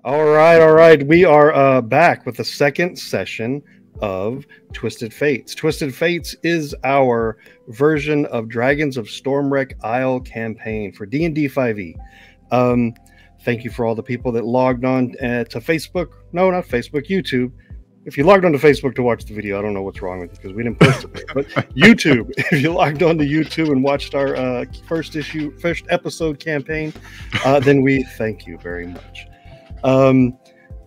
All right. We are back with the second session of Twisted Fates. Twisted Fates is our version of Dragons of Stormwreck Isle campaign for D&D 5e. Thank you for all the people that logged on to Facebook. No, not Facebook, YouTube. If you logged on to Facebook to watch the video, I don't know what's wrong with it because we didn't post it. But YouTube, if you logged on to YouTube and watched our first episode campaign, then we thank you very much.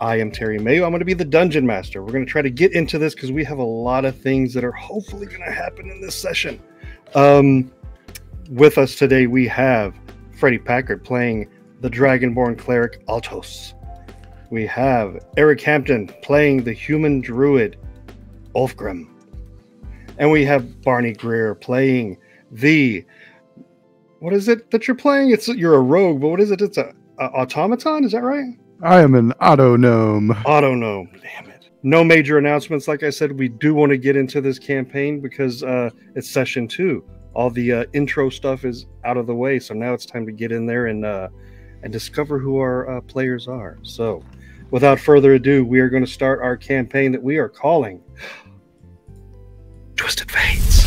I am Terry Mayo. I'm going to be the Dungeon Master. We're going to try to get into this because we have a lot of things that are hopefully going to happen in this session. With us today, we have Freddie Packard playing the Dragonborn Cleric Altos. We have Eric Hampton playing the Human Druid Ulfgrim. And we have Barney Greer playing the... What is it that you're playing? You're a rogue, but what is it? It's a automaton, is that right? I am an auto gnome. Auto gnome, damn it. No major announcements. Like I said, we do want to get into this campaign because it's session 2. All the intro stuff is out of the way, so now it's time to get in there and discover who our players are. So, without further ado, we are going to start our campaign that we are calling Twisted Fates.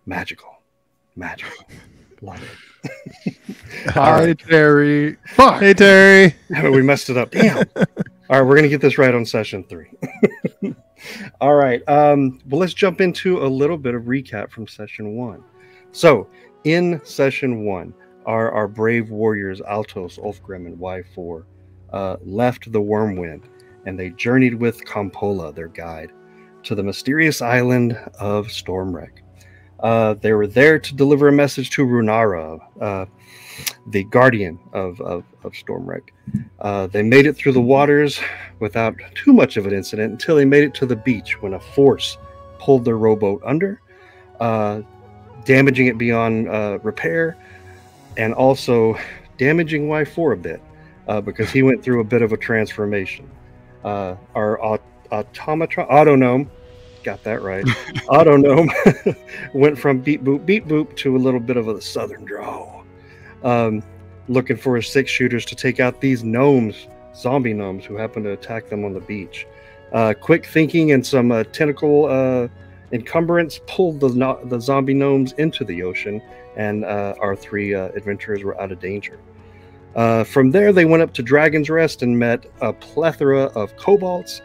Magical. Love it. Hi, Terry. Fuck. Hey, Terry. We messed it up. Damn. All right, we're going to get this right on session 3. All right. Well, let's jump into a little bit of recap from session 1. So, in session 1, our brave warriors, Altos, Ulfgrim, and Y4, left the Wormwind, and they journeyed with Kampola, their guide, to the mysterious island of Stormwreck. They were there to deliver a message to Runara, the guardian of Stormwreck. They made it through the waters without too much of an incident until they made it to the beach when a force pulled their rowboat under, damaging it beyond repair, and also damaging Y4 a bit because he went through a bit of a transformation. Our auto gnome, got that right. Auto gnome went from beep boop to a little bit of a southern drawl, looking for his 6-shooters to take out these gnomes, zombie gnomes, who happen to attack them on the beach. Quick thinking and some tentacle encumbrance pulled the zombie gnomes into the ocean, and our 3 adventurers were out of danger. From there, they went up to Dragon's Rest and met a plethora of kobolds.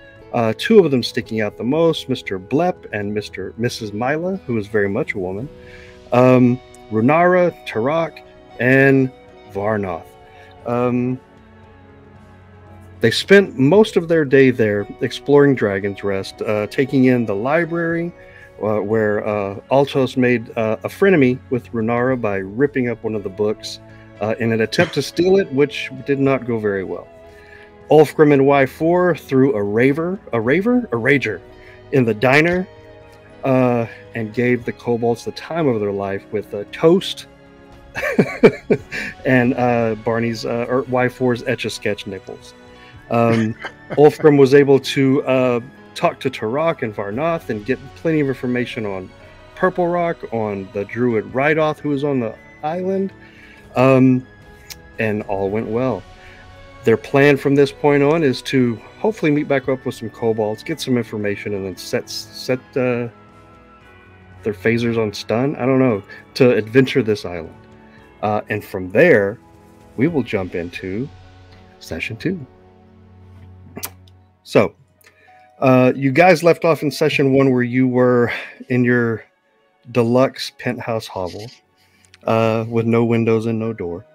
2 of them sticking out the most, Mr. Blep and Mrs. Mila, who is very much a woman, Runara, Tarak, and Varnoth. They spent most of their day there exploring Dragon's Rest, taking in the library, where Altos made a frenemy with Runara by ripping up one of the books in an attempt to steal it, which did not go very well. Ulfgrim and Y4 threw a rager in the diner and gave the kobolds the time of their life with a toast and Barney's or Y4's Etch-a-Sketch nipples. Ulfgrim was able to talk to Tarak and Varnoth and get plenty of information on Purple Rock, on the Druid Rydoth who was on the island, and all went well. Their plan from this point on is to hopefully meet back up with some kobolds, get some information, and then set their phasers on stun, I don't know, to adventure this island. And from there, we will jump into session 2. So, you guys left off in session 1 where you were in your deluxe penthouse hovel with no windows and no door.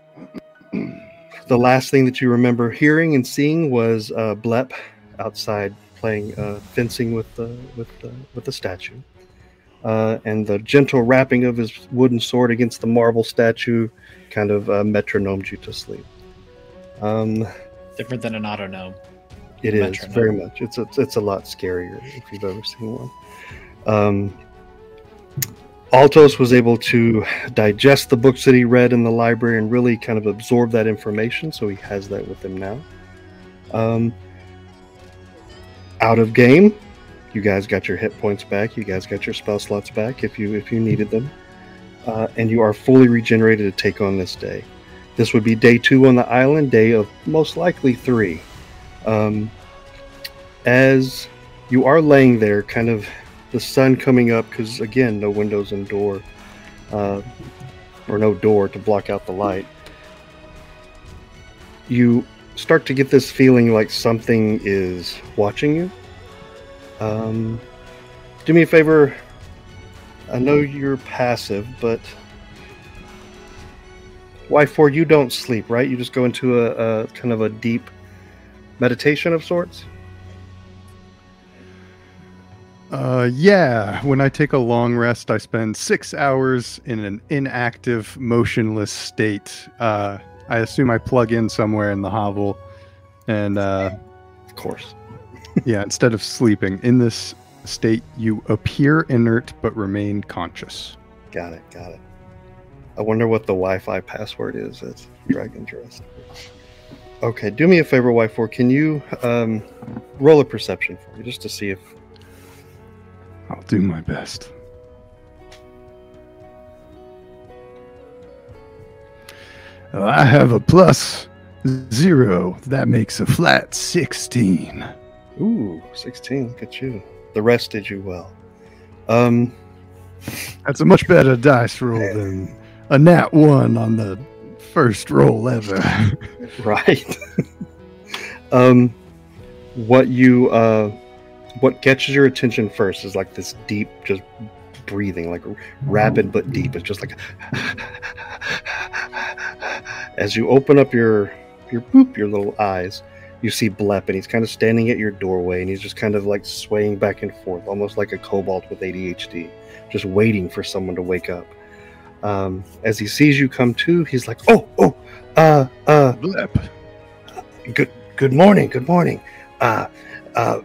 The last thing that you remember hearing and seeing was Blep outside playing fencing with the statue, and the gentle rapping of his wooden sword against the marble statue kind of metronomed you to sleep. Different than an auto gnome. It is very much. It's a lot scarier if you've ever seen one. Altos was able to digest the books that he read in the library and really kind of absorb that information, so he has that with him now. Out of game, You guys got your hit points back. You guys got your spell slots back if you needed them. And you are fully regenerated to take on this day. This would be day 2 on the island, day of most likely 3. As you are laying there, kind of the sun coming up, because again, no windows and door, or no door to block out the light, you start to get this feeling like something is watching you. Do me a favor. I know you're passive, but Y4, you don't sleep, right? You just go into a kind of a deep meditation of sorts? Yeah. When I take a long rest, I spend 6 hours in an inactive, motionless state. I assume I plug in somewhere in the hovel, and of course. Yeah, instead of sleeping. In this state, you appear inert but remain conscious. Got it. I wonder what the Wi-Fi password is. That's Dragon's Rest. Okay, do me a favor, Y4. Can you roll a perception for me, just to see if... I'll do my best. I have a +0. That makes a flat 16. Ooh, 16. Look at you. The rest did you well. That's a much better dice roll than a nat 1 on the first roll ever. Right. What catches your attention first is like this deep, just breathing, like rapid but deep. It's just like as you open up your little eyes, you see Blep, and he's kind of standing at your doorway, and he's just kind of like swaying back and forth, almost like a kobold with ADHD, just waiting for someone to wake up. As he sees you come to, he's like, Blep. Good morning.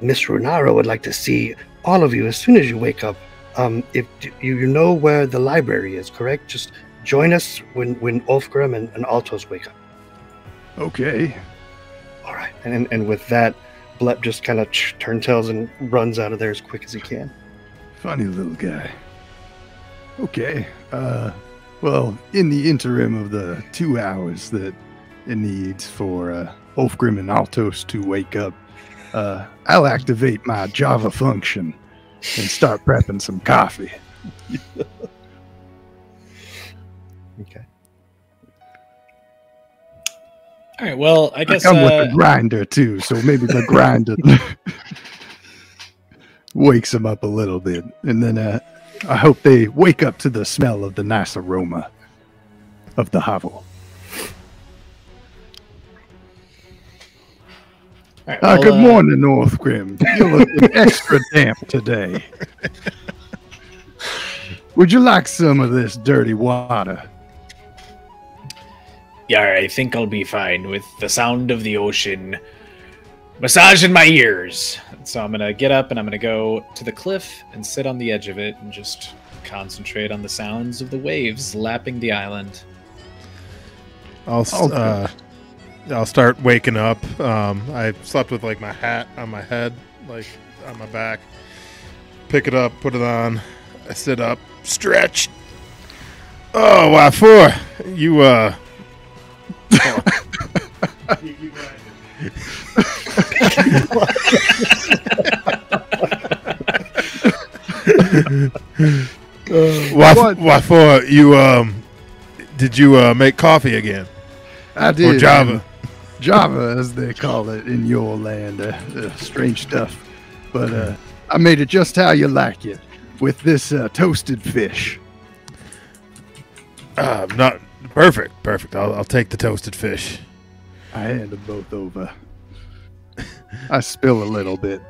Miss Runaro would like to see all of you as soon as you wake up. If you know where the library is, correct? Just join us when Ulfgrim and Altos wake up. Okay. All right. And with that, Blep just kind of turns tails and runs out of there as quick as he can. Funny little guy. Okay. Well, in the interim of the 2 hours that it needs for Ulfgrim and Altos to wake up, I'll activate my Java function and start prepping some coffee. Okay. All right. Well, I guess I'm with the grinder too, so maybe the grinder wakes them up a little bit, and then I hope they wake up to the smell of the nice aroma of the hovel. Right, well, good morning, Ulfgrim. You're looking extra damp today. Would you like some of this dirty water? Yeah, I think I'll be fine with the sound of the ocean massaging my ears. So I'm going to get up and I'm going to go to the cliff and sit on the edge of it and just concentrate on the sounds of the waves lapping the island. I'll start waking up. I slept with like my hat on my head, like on my back. Pick it up, put it on. I sit up, stretch. Oh, why for? You why for you? Did you make coffee again? I did. Or Java. Java, as they call it in your land. Strange stuff. But I made it just how you like it, with this toasted fish. Not perfect. I'll take the toasted fish. I hand them both over. I spill a little bit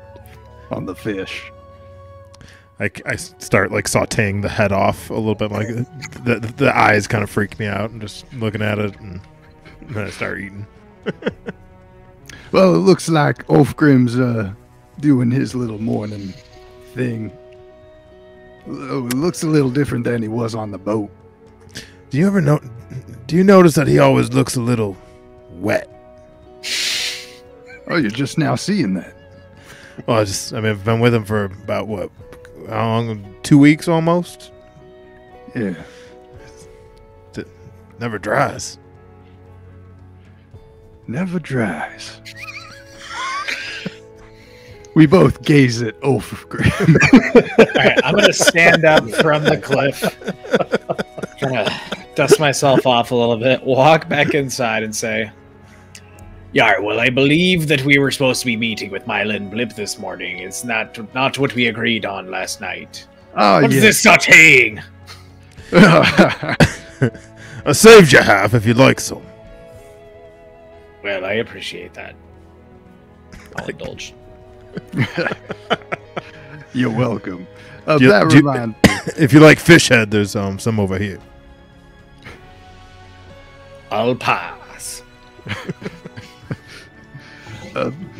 on the fish. I start like sauteing the head off a little bit. Like the eyes kind of freak me out. I'm just looking at it, and then I start eating. Well, it looks like Ulfgrim's doing his little morning thing. It looks a little different than he was on the boat. Do you notice that he always looks a little wet? Oh, you're just now seeing that. Well, I've been with him for about how long? 2 weeks almost. Yeah. It never dries. Never dries. We both gaze at Ulfgrim. Alright, I'm gonna stand up from the cliff, kind of dust myself off a little bit, walk back inside, and say, "Yar, well, I believe that we were supposed to be meeting with Mila and Blip this morning. It's not what we agreed on last night. Oh, What's this sauteing?" I saved you half if you'd like some. Well, I appreciate that. I'll indulge. You're welcome. That reminds me. If you like fish head, there's some over here. I'll pass.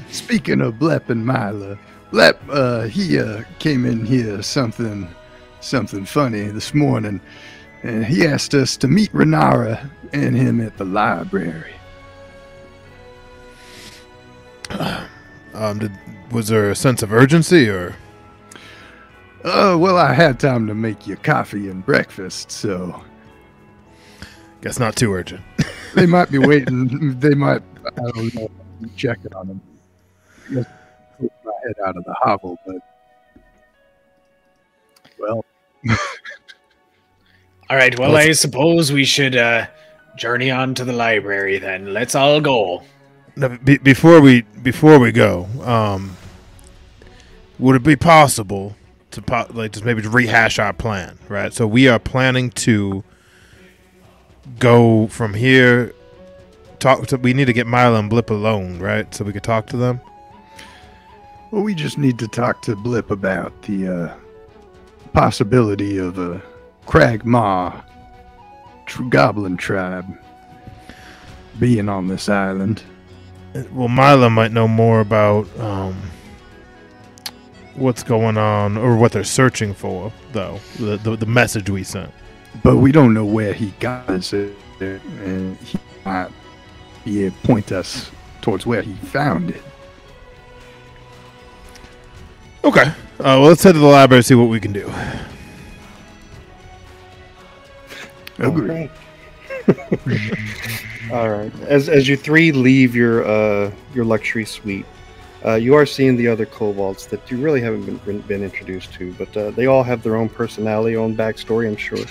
Speaking of Blep and Mila, Blep, he came in here something funny this morning, and he asked us to meet Renara and him at the library. Was there a sense of urgency, or? Well, I had time to make you coffee and breakfast, so Guess not too urgent. they might be waiting. They might, I don't know, check it on them. I guess put my head out of the hovel, but well. All right, well, I suppose we should journey on to the library then. Let's all go. No, before we go, would it be possible to just maybe rehash our plan, right? So we are planning to go from here. We need to get Mila and Blip alone, right? So we could talk to them. Well, we just need to talk to Blip about the possibility of a Cragmaw goblin tribe being on this island. Well, Mila might know more about what's going on or what they're searching for, though. The message we sent. But we don't know where he got it, and he might be able to point us towards where he found it. Okay. Well, let's head to the library and see what we can do. Agree. All right. As you three leave your luxury suite, you are seeing the other kobolds that you really haven't been introduced to, but they all have their own personality, own backstory, I'm sure,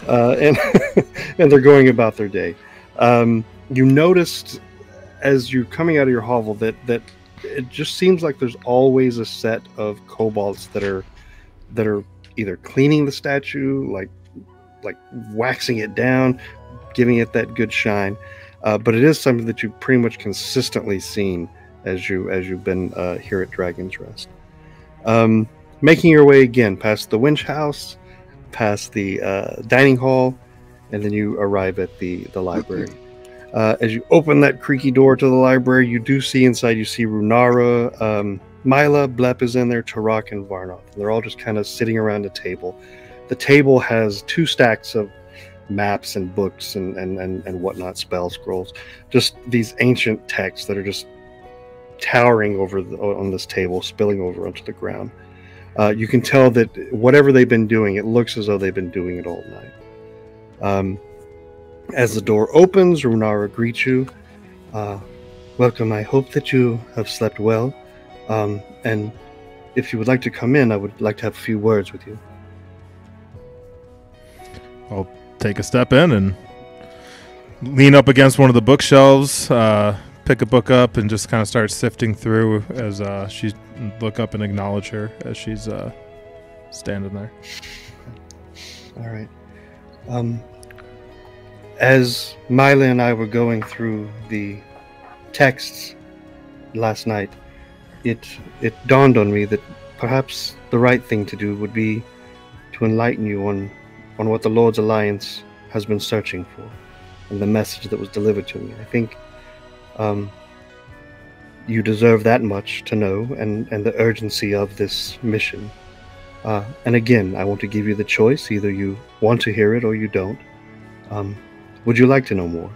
and and they're going about their day. You noticed as you're coming out of your hovel that it just seems like there's always a set of kobolds that are either cleaning the statue, like waxing it down, giving it that good shine, but it is something that you've pretty much consistently seen as you've been here at Dragon's Rest. Making your way again past the winch house, past the dining hall, and then you arrive at the library. As you open that creaky door to the library, you do see inside. You see Runara, Mila, Blep is in there, Tarak, and Varnoth. They're all just kind of sitting around a table. The table has 2 stacks of maps and books and whatnot, spell scrolls, just these ancient texts that are just towering over on this table, spilling over onto the ground. You can tell that whatever they've been doing, it looks as though they've been doing it all night. As the door opens, Runara greets you. Welcome. I hope that you have slept well. And if you would like to come in, I would like to have a few words with you. I'll take a step in and lean up against one of the bookshelves, pick a book up, and just kind of start sifting through as she look up and acknowledge her as she's standing there. All right. As Mila and I were going through the texts last night, it dawned on me that perhaps the right thing to do would be to enlighten you on what the Lord's Alliance has been searching for and the message that was delivered to me. I think you deserve that much to know and the urgency of this mission. And again, I want to give you the choice. Either you want to hear it or you don't. Would you like to know more?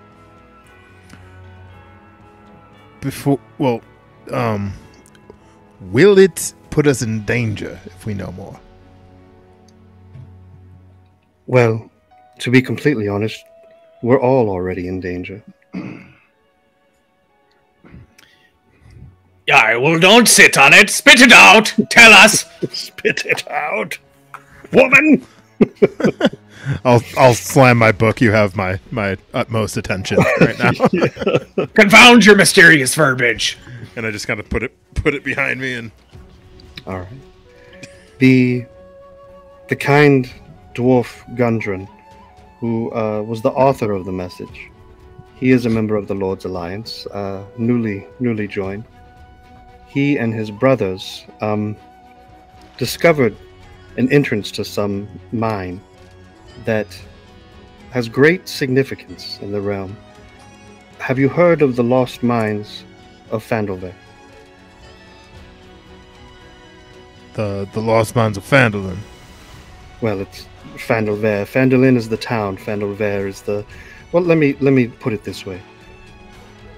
Will it put us in danger if we know more? Well, to be completely honest, we're all already in danger. Yeah, well, don't sit on it. Spit it out. Tell us. Spit it out, woman! I'll slam my book. You have my utmost attention right now. Confound your mysterious verbiage. And I just kind of put it behind me and. All right. The kind dwarf Gundren, who was the author of the message, he is a member of the Lord's Alliance, newly joined. He and his brothers discovered an entrance to some mine that has great significance in the realm. Have you heard of the lost mines of Phandelver? The lost mines of Phandelver. Well, it's Phandelver. Phandelin is the town. Phandelver is the... Well, let me put it this way.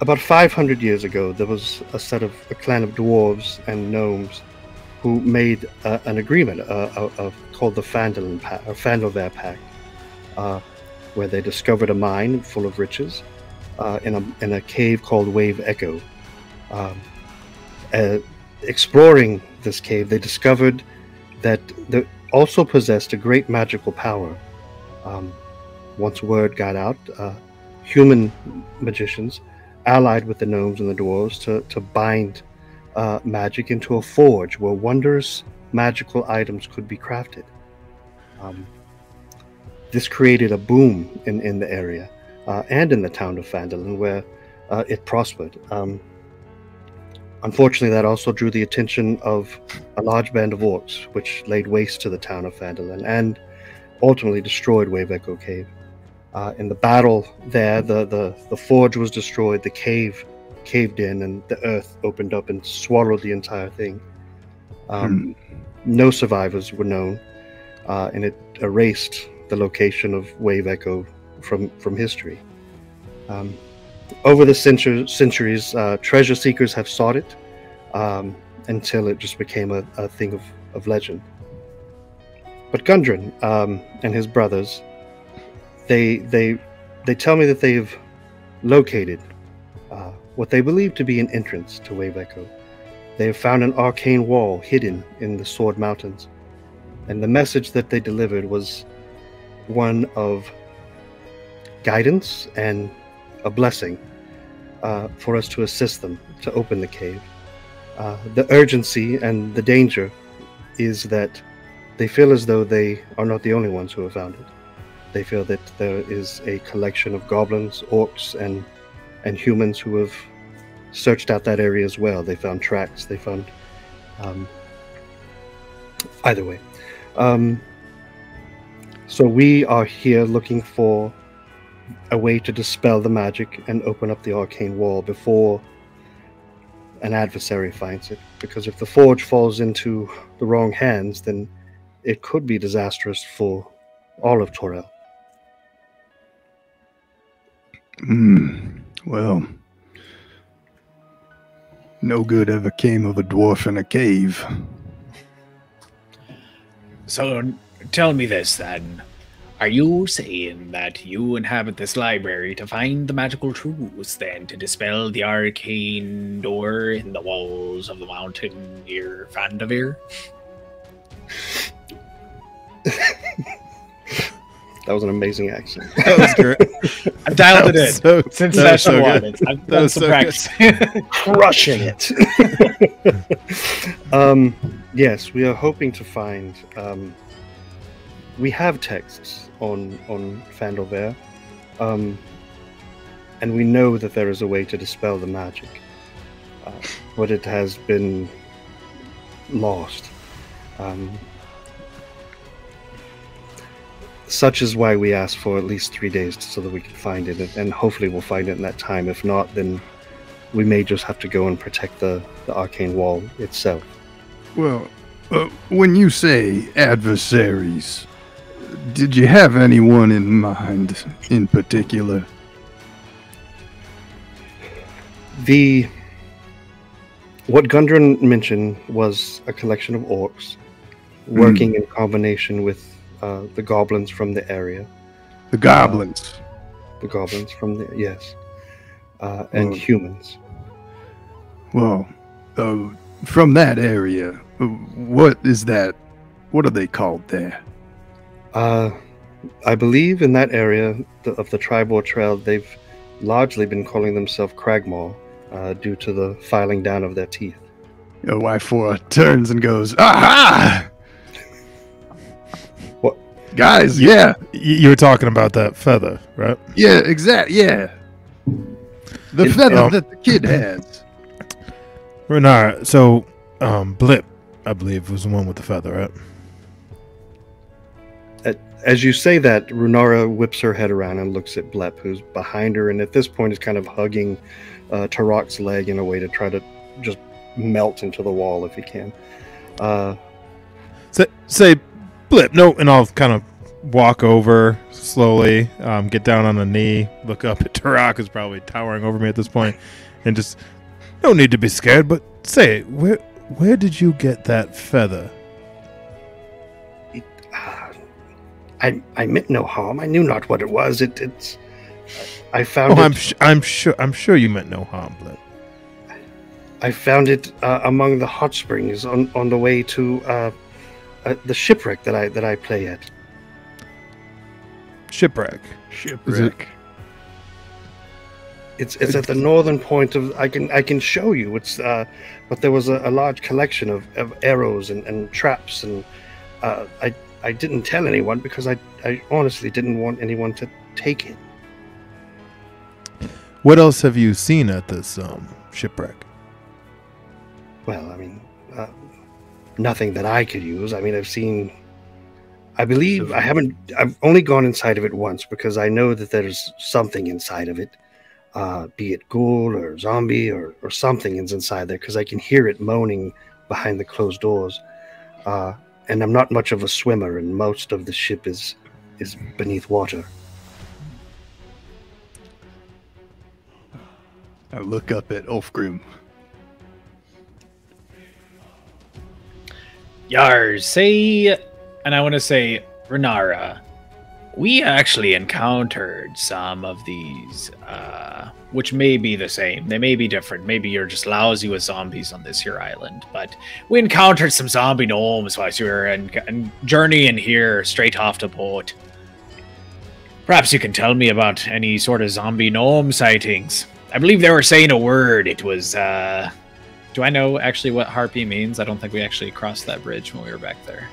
About 500 years ago, there was a clan of dwarves and gnomes who made an agreement called the Phandelver Pact, where they discovered a mine full of riches in a cave called Wave Echo. Exploring this cave, they discovered that they also possessed a great magical power. Once word got out, human magicians allied with the gnomes and the dwarves to bind magic into a forge where wondrous magical items could be crafted. This created a boom in the area and in the town of Phandelin, where it prospered. Unfortunately, that also drew the attention of a large band of orcs, which laid waste to the town of Phandelin and ultimately destroyed Wave Echo Cave. In the battle there, the forge was destroyed, the cave caved in, and the earth opened up and swallowed the entire thing. No survivors were known, and it erased the location of Wave Echo from history. Over the centuries, treasure seekers have sought it until it just became a thing of legend. But Gundren and his brothers, they tell me that they've located what they believe to be an entrance to Wave Echo. They have found an arcane wall hidden in the Sword Mountains, and the message that they delivered was one of guidance and a blessing for us to assist them to open the cave. The urgency and the danger is that they feel as though they are not the only ones who have found it. They feel that there is a collection of goblins, orcs, and humans who have searched out that area as well. They found tracks. They found... either way. So we are here looking for a way to dispel the magic and open up the arcane wall before an adversary finds it. Because if the forge falls into the wrong hands, then it could be disastrous for all of Torel. Well, no good ever came of a dwarf in a cave. So tell me this then. Are you saying that you inhabit this library to find the magical truths, then to dispel the arcane door in the walls of the mountain near Phandelver? That was an amazing accent. That was great. I've dialed it in since session one. I've done some practice. Crushing it. Yes, we are hoping to find... we have texts on Phandelver, and we know that there is a way to dispel the magic, but it has been lost. Such is why we asked for at least 3 days so that we can find it, and hopefully we'll find it in that time. If not, then we may just have to go and protect the arcane wall itself. Well, when you say adversaries, did you have anyone in mind in particular? What Gundren mentioned was a collection of orcs working in combination with the goblins from the area. The goblins. The goblins from the yes, and humans. Well, from that area, what is that? What are they called there? I believe in that area of the Tribor Trail, they've largely been calling themselves Cragmaw due to the filing down of their teeth. Y4 turns and goes, aha! What? Guys, yeah. You were talking about that feather, right? Yeah, exactly, yeah. The feather that the kid has. Renara, so, Blip, I believe, was the one with the feather, right? As you say that, Runara whips her head around and looks at Blep, who's behind her, and at this point is kind of hugging Tarak's leg in a way to try to just melt into the wall if he can. Say, Blip, no, and I'll kind of walk over slowly, get down on a knee, look up at Tarak, who's probably towering over me at this point, and just, no need to be scared, but say, where did you get that feather? I meant no harm. I knew not what it was. It's. I found it. I'm sure you meant no harm, Blip. I found it among the hot springs on the way to the shipwreck that I play at. Shipwreck. It's at the northern point of. I can show you. It's but there was a large collection of arrows and traps and I didn't tell anyone because I honestly didn't want anyone to take it. What else have you seen at this shipwreck? Well, I mean, nothing that I could use. I mean, I've only gone inside of it once because I know that there's something inside of it, be it ghoul or zombie or something is inside there because I can hear it moaning behind the closed doors. And I'm not much of a swimmer, and most of the ship is beneath water. I look up at Ulfgrim. Yars, say, and I want to say, Renara, we actually encountered some of these, which may be the same. They may be different. Maybe you're just lousy with zombies on this here island. But we encountered some zombie gnomes while we were journeying here straight off the boat. Perhaps you can tell me about any sort of zombie gnome sightings. I believe they were saying a word. It was, do I know actually what harpy means? I don't think we actually crossed that bridge when we were back there.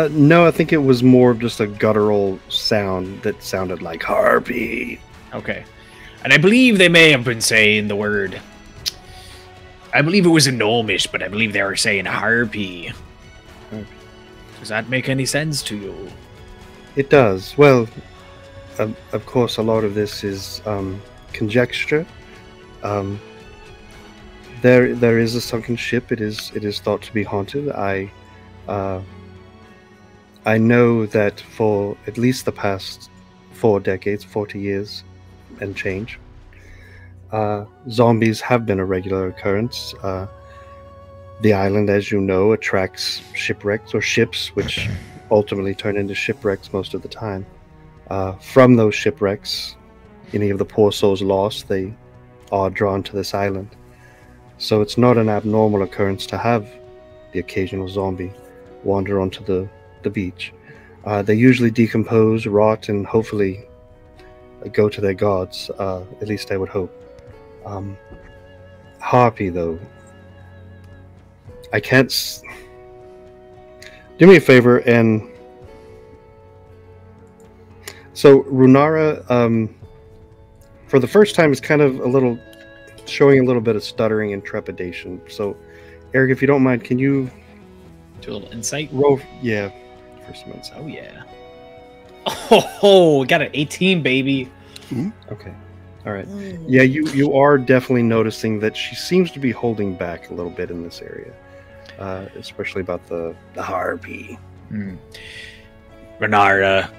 No, I think it was more of just a guttural sound that sounded like harpy. Okay. And I believe they may have been saying the word. I believe it was a gnomish, but I believe they were saying harpy. Does that make any sense to you? It does. Well, of course, a lot of this is conjecture. There is a sunken ship. It is thought to be haunted. I know that for at least the past 4 decades, 40 years and change, zombies have been a regular occurrence. The island, as you know, attracts shipwrecks or ships, which ultimately turn into shipwrecks most of the time. From those shipwrecks, any of the poor souls lost, they are drawn to this island. So it's not an abnormal occurrence to have the occasional zombie wander onto the beach. They usually decompose, rot, and hopefully go to their gods. At least I would hope. Harpy, though. I can't... Do me a favor, and... So, Runara, for the first time, is kind of showing a little bit of stuttering and trepidation. So, Eric, if you don't mind, can you... Do a little insight? Roll, yeah. For some insight. Oh, yeah. Oh, we got an 18, baby. Okay. All right. Yeah, you are definitely noticing that she seems to be holding back a little bit in this area, especially about the harpy. Renara,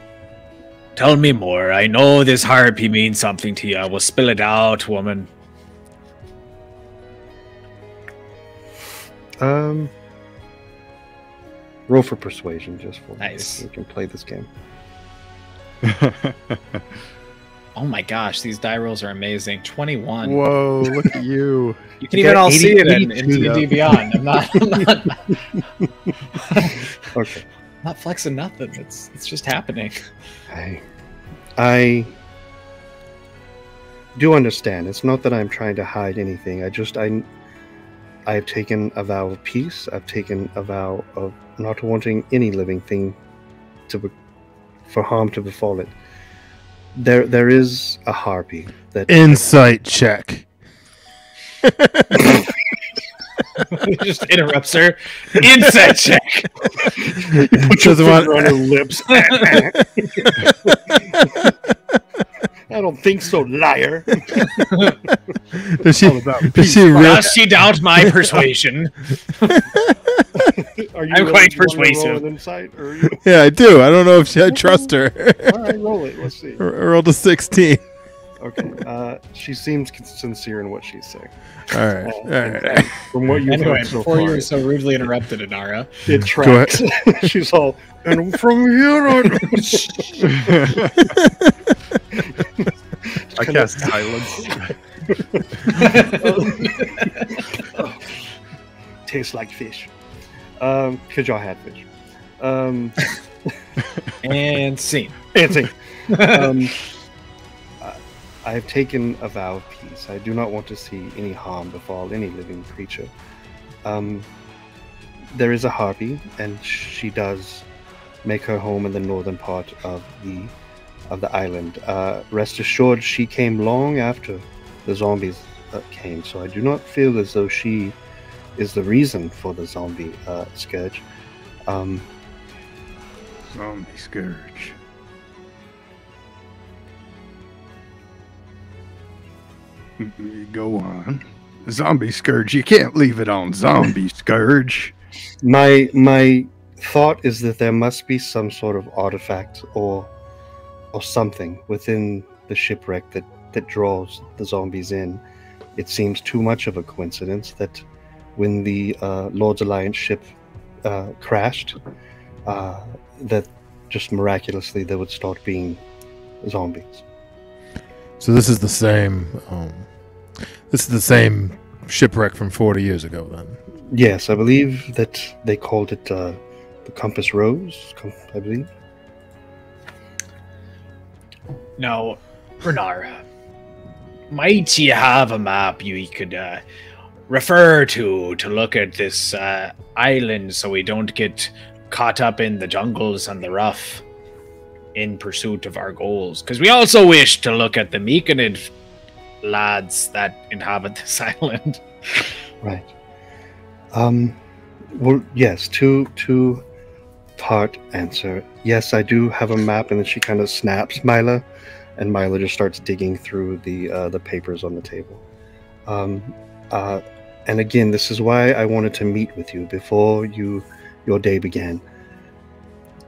tell me more. I know this harpy means something to you. I will spill it out, woman. Roll for persuasion, just for Nice. we can play this game. Oh my gosh, these die rolls are amazing. 21. Whoa, look at you. You can You even got all 80 see it in 82 D&D Beyond. I'm not Okay. not flexing nothing. It's just happening. I do understand. It's not that I'm trying to hide anything. I've taken a vow of peace. I've taken a vow of not wanting any living thing for harm to befall it. There is a harpy that Insight check. Just interrupts her. Insight check. Doesn't want. on her lips. I don't think so, liar. Does she really? Does she doubt my persuasion? Are you I'm ready quite to roll persuasive. an insight, or are you... Yeah, I do. I don't know if I trust her. All right, roll it. Let's see. Rolled a 16. Okay. She seems sincere in what she's saying. All right. All right. From what you've Anyway, heard so before far, you were so rudely interrupted, Inara. it tracks. She's all, and from here on. I cast silence. Tastes like fish. Because y'all had fish. And scene. Dancing. I have taken a vow of peace. I do not want to see any harm befall any living creature. There is a harpy, and she does make her home in the northern part of the island. Rest assured, she came long after the zombies came, so I do not feel as though she is the reason for the zombie scourge. Zombie scourge. Go on. Zombie scourge. You can't leave it on zombie scourge. My thought is that there must be some sort of artifact or something within the shipwreck that draws the zombies in. It seems too much of a coincidence that when the Lord's Alliance ship crashed, that just miraculously there would start being zombies. So this is the same. This is the same shipwreck from 40 years ago, then. Yes, I believe that they called it the Compass Rose. I believe. Now, Renara, might you have a map you could refer to look at this island so we don't get caught up in the jungles and the rough in pursuit of our goals? Because we also wish to look at the Meekanid lads that inhabit this island. Right. Well, yes, two-part answer. Yes, I do have a map, and then she kind of snaps Mila, and Mila just starts digging through the papers on the table. And again, this is why I wanted to meet with you before your day began.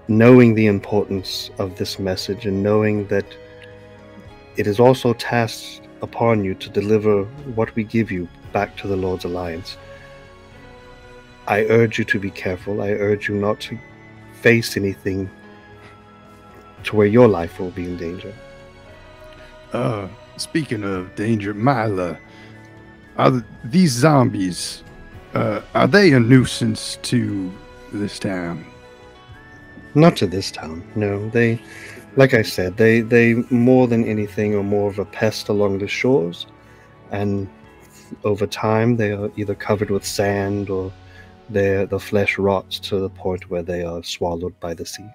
Knowing the importance of this message, and knowing that it is also tasked upon you to deliver what we give you back to the Lord's Alliance. I urge you to be careful. I urge you not to face anything to where your life will be in danger. Speaking of danger, Mila, these zombies, are they a nuisance to this town? Not to this town, no. They, like I said, they more than anything are more of a pest along the shores, and over time they are either covered with sand or the flesh rots to the point where they are swallowed by the sea.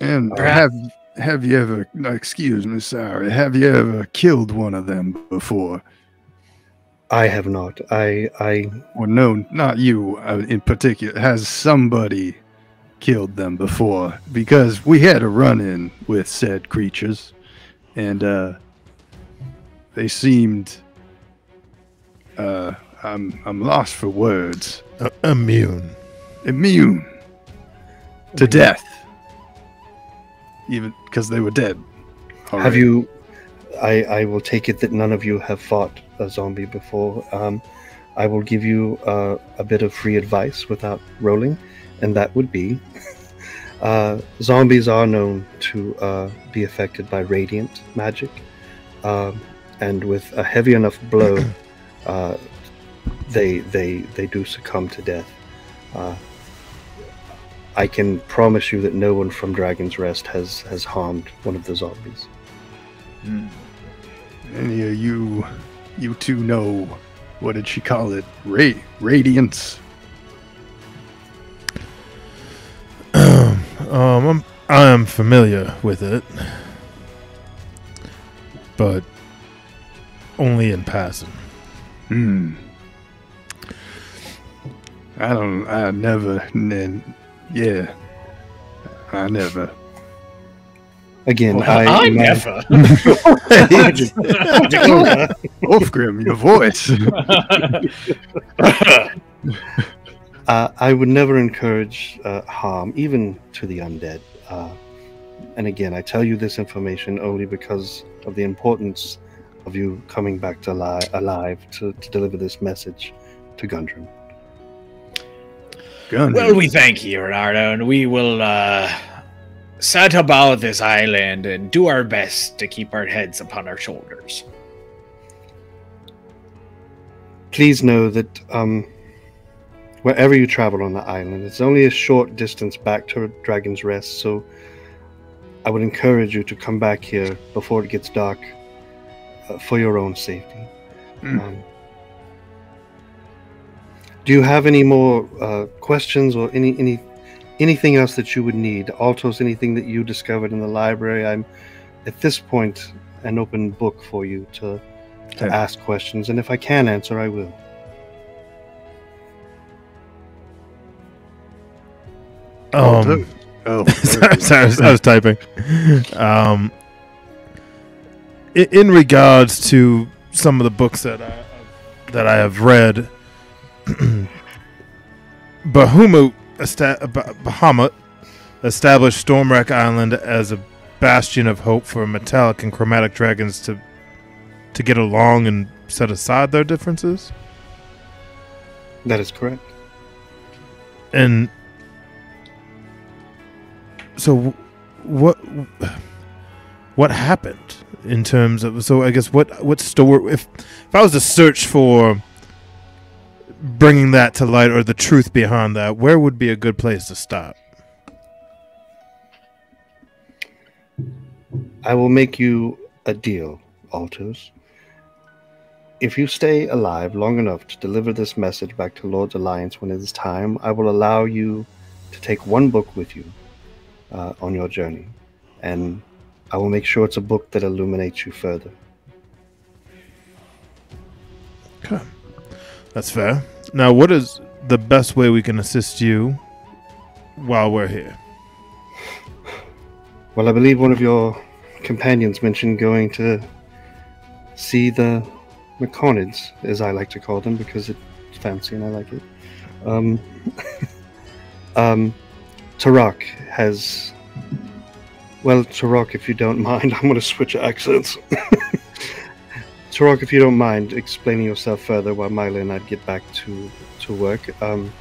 And have you ever, excuse me, sorry, have you ever killed one of them before? I have not. Well, no, not you in particular. Has somebody killed them before? Because we had a run-in with said creatures, and they seemed I'm lost for words. Immune to death, even because they were dead already. Have you? I will take it that none of you have fought a zombie before. I will give you a bit of free advice without rolling, and that would be zombies are known to be affected by radiant magic, and with a heavy enough blow, they do succumb to death. I can promise you that no one from Dragon's Rest has harmed one of the zombies. Any of you two know, what did she call it? Radiance? I am familiar with it, but only in passing. I never. Again, Well, I never. Wolfgrim, your voice. I would never encourage harm, even to the undead. And again, I tell you this information only because of the importance of you coming back to alive to deliver this message to Gundren. Well, we thank you, Renardo, and we will set about this island and do our best to keep our heads upon our shoulders. Please know that wherever you travel on the island, it's only a short distance back to Dragon's Rest, so I would encourage you to come back here before it gets dark for your own safety. Do you have any more questions or anything else that you would need? Altos, anything that you discovered in the library? I'm at this point an open book for you to ask questions, and if I can answer, I will. Sorry, I was typing. In regards to some of the books that I have read, Bahamut established Stormwreck Island as a bastion of hope for metallic and chromatic dragons to get along and set aside their differences. That is correct. And so, what happened in terms of? So I guess what story? If I was to search for bringing that to light or the truth behind that, where would be a good place to start? I will make you a deal, Altos. If you stay alive long enough to deliver this message back to Lord's Alliance when it is time, I will allow you to take one book with you on your journey, and I will make sure it's a book that illuminates you further. Okay. That's fair. Now, what is the best way we can assist you while we're here? Well, I believe one of your companions mentioned going to see the Maconids, as I like to call them, because it's fancy and I like it. Tarak has... Well, Tarak, if you don't mind, I'm going to switch accents. Tarak, if you don't mind explaining yourself further while Mila and I get back to work. And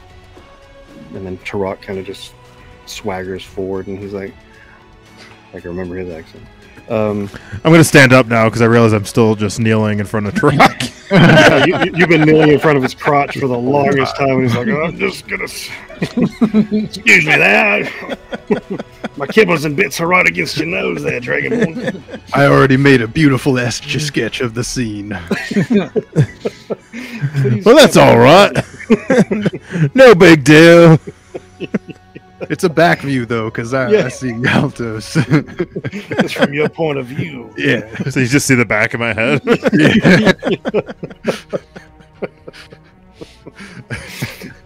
then Tarak kind of just swaggers forward and he's like, I can remember his accent. I'm going to stand up now because I realize I'm still just kneeling in front of Tarak. You've been kneeling in front of his crotch for the longest time. And he's like, I'm just going to... Excuse me there. My kibbles and bits are right against your nose there, Dragonborn. I already made a beautiful etch-a-sketch of the scene. Well, that's all right. No big deal. It's a back view, though, because I see Altos. It's from your point of view. Yeah. So you just see the back of my head?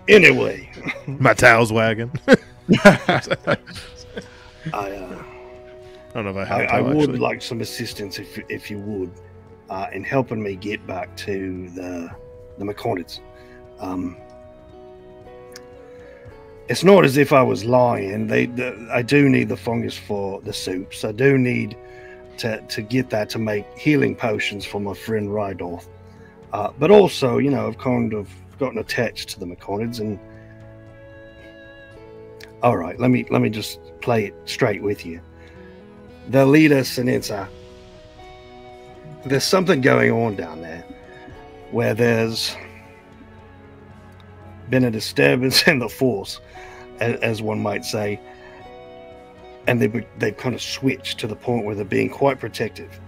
Anyway. My towel's wagging. I don't know if I have I would actually. like some assistance if you would in helping me get back to the Maconids. It's not as if I was lying. I do need the fungus for the soups. I do need to get that to make healing potions for my friend Rydolph. But also, you know, I've kind of gotten attached to the Maconids, and all right, let me just play it straight with you. The leader, Sinitsa, there's something going on down there where there's been a disturbance in the force, as one might say, and they've kind of switched to the point where they're being quite protective.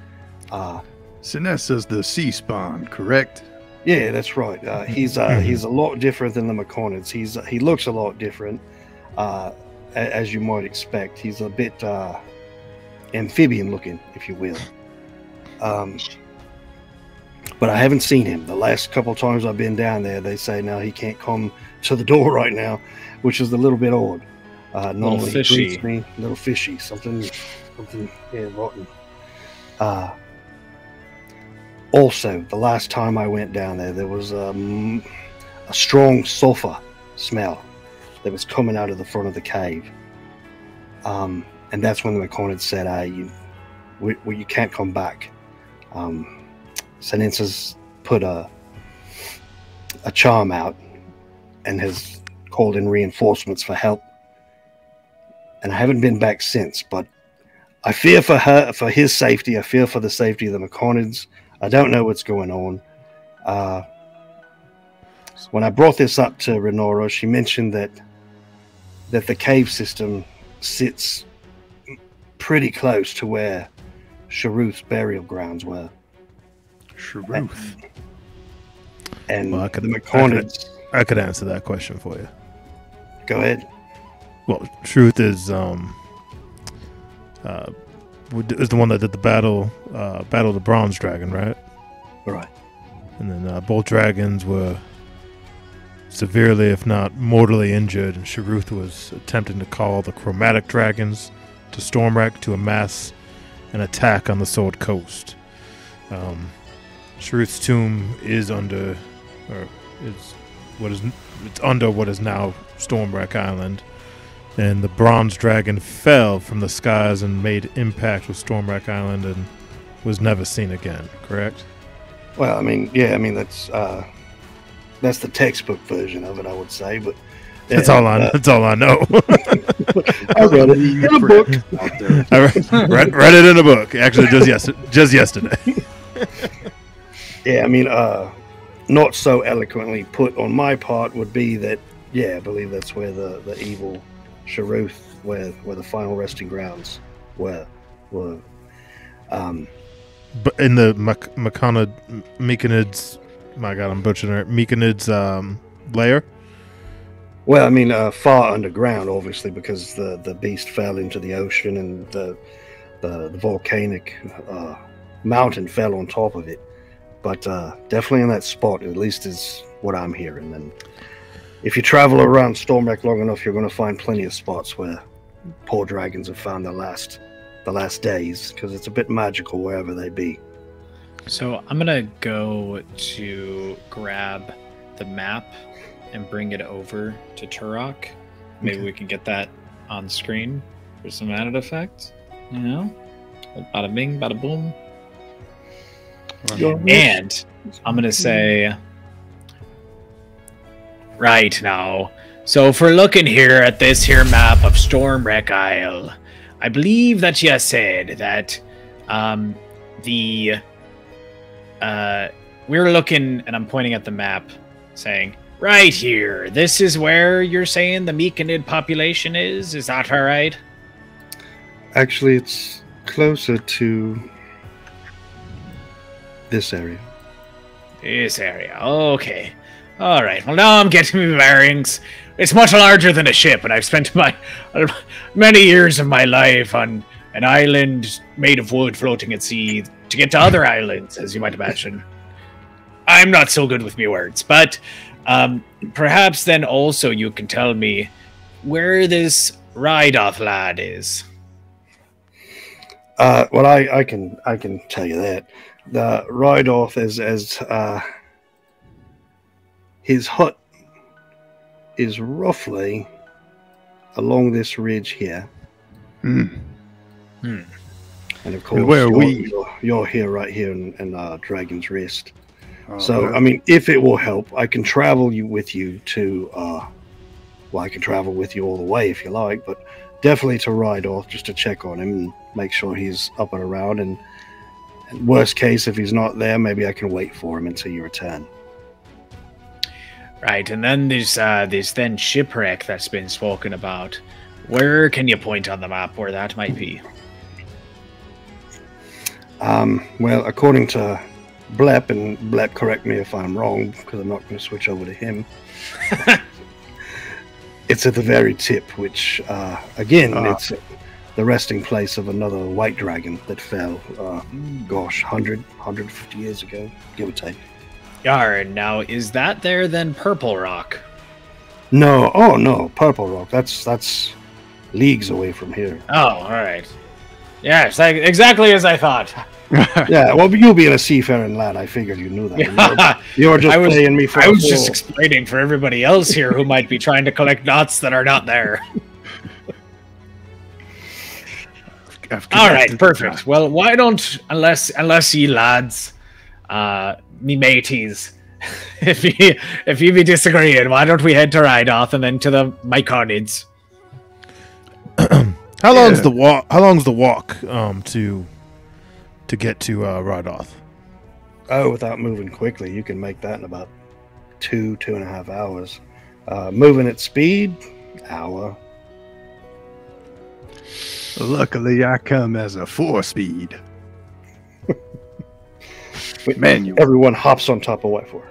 Sinessa's the sea spawn, correct? Yeah, that's right. He's a lot different than the Maconids. He looks a lot different, as you might expect. He's a bit amphibian looking, if you will. But I haven't seen him. The last couple times I've been down there, they say now he can't come to the door right now, which is a little bit odd. Normally fishy. He greets me, a little fishy, something, yeah, rotten. Also, the last time I went down there, there was a strong sulfur smell that was coming out of the front of the cave. And that's when the Maconids said, you can't come back. Sinensa's put a charm out and has called in reinforcements for help. And I haven't been back since, but I fear for his safety. I fear for the safety of the Maconids. I don't know what's going on. When I brought this up to Renora, she mentioned that the cave system sits pretty close to where Sharuth's burial grounds were. Sharuth. And Well, the Maconids... I could answer that question for you. Go ahead. Well, Truth is the one that did the battle of the Bronze Dragon, right? Right. And then both dragons were severely, if not mortally, injured, and Sharuth was attempting to call the chromatic dragons to Stormwreck to amass an attack on the Sword Coast. Sharuth's tomb is under, or is it's under what is now Stormwreck Island, and the bronze dragon fell from the skies and made impact with Stormwreck Island and was never seen again. Correct? Well, I mean, yeah, I mean that's the textbook version of it, I would say, but yeah, That's all I know. I read it in a book. I read it in a book. Actually, just yesterday. Yeah, I mean, not so eloquently put on my part would be that, yeah, I believe that's where the evil Sharuth, where the final resting grounds were. But in the Mechanids, my God, I'm butchering it. Mechanids lair. Well, I mean, far underground, obviously, because the beast fell into the ocean and the volcanic mountain fell on top of it. But definitely in that spot, at least is what I'm hearing. And if you travel around Stormwreck long enough, you're going to find plenty of spots where poor dragons have found the last days, because it's a bit magical wherever they be. So I'm gonna go to grab the map and bring it over to Turok. Maybe we can get that on screen for some added effect. You know, bada bing, bada boom. And I'm gonna say, right now. So if we're looking here at this here map of Stormwreck Isle, I believe that you said that we're looking, and I'm pointing at the map, saying, right here, this is where you're saying the Mekanid population is? Is that all right? Actually, it's closer to this area. This area, okay. All right, well now I'm getting my bearings. It's much larger than a ship, and I've spent many years of my life on an island made of wood floating at sea to get to other islands, as you might imagine. I'm not so good with me words, but perhaps then also you can tell me where this Rydoth lad is. Well, I can tell you that. The Rydoth is his hut is roughly along this ridge here. Mm. And of course, where are we? You're here, right here in Dragon's Rest. So, I mean, if it will help, I can travel with you to, I can travel with you all the way if you like, but definitely to ride off just to check on him and make sure he's up and around. And worst case, if he's not there, maybe I can wait for him until you return. Right, and then there's this then shipwreck that's been spoken about. Where can you point on the map where that might be? Well, according to Blep, and Blep, correct me if I'm wrong, because I'm not going to switch over to him. It's at the very tip, which, again, it's the resting place of another white dragon that fell, 150 years ago, give or take. Yarn, now, is that there then Purple Rock? No, oh no, Purple Rock, that's leagues away from here. Oh, alright. Yes, exactly as I thought. Yeah, well, you being a seafaring lad, I figured you knew that. Yeah. You were just playing me for I was just explaining for everybody else here who might be trying to collect knots that are not there. Alright, perfect. Well, why don't, unless ye lads, me mateys, if you be disagreeing, why don't we head to Rydoth and then to the Myconids? How long's the walk? How long's the walk to get to Rydoth? Oh, without moving quickly, you can make that in about 2.5 hours. Moving at speed, hour. Luckily, I come as a 4-speed. Manual. Everyone hops on top of what for?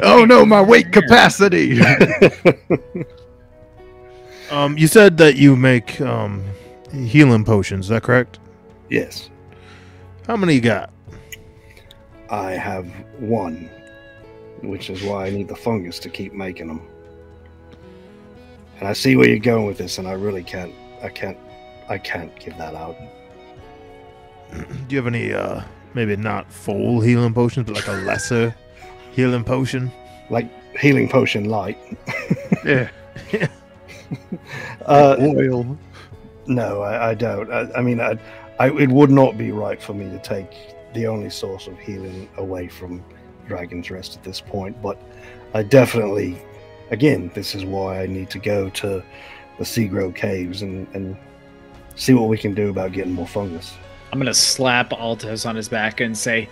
Oh no, my weight capacity! You said that you make healing potions. Is that correct? Yes. How many you got? I have 1, which is why I need the fungus to keep making them. And I see where you're going with this, and I really can't. I can't give that out. Do you have any, maybe not full healing potions, but like a lesser healing potion? Like healing potion light. Yeah. Oil. No, I don't. I mean, it would not be right for me to take the only source of healing away from Dragon's Rest at this point, but I definitely, again, this is why I need to go to the Seagrow Caves and see what we can do about getting more fungus. I'm gonna slap Altos on his back and say,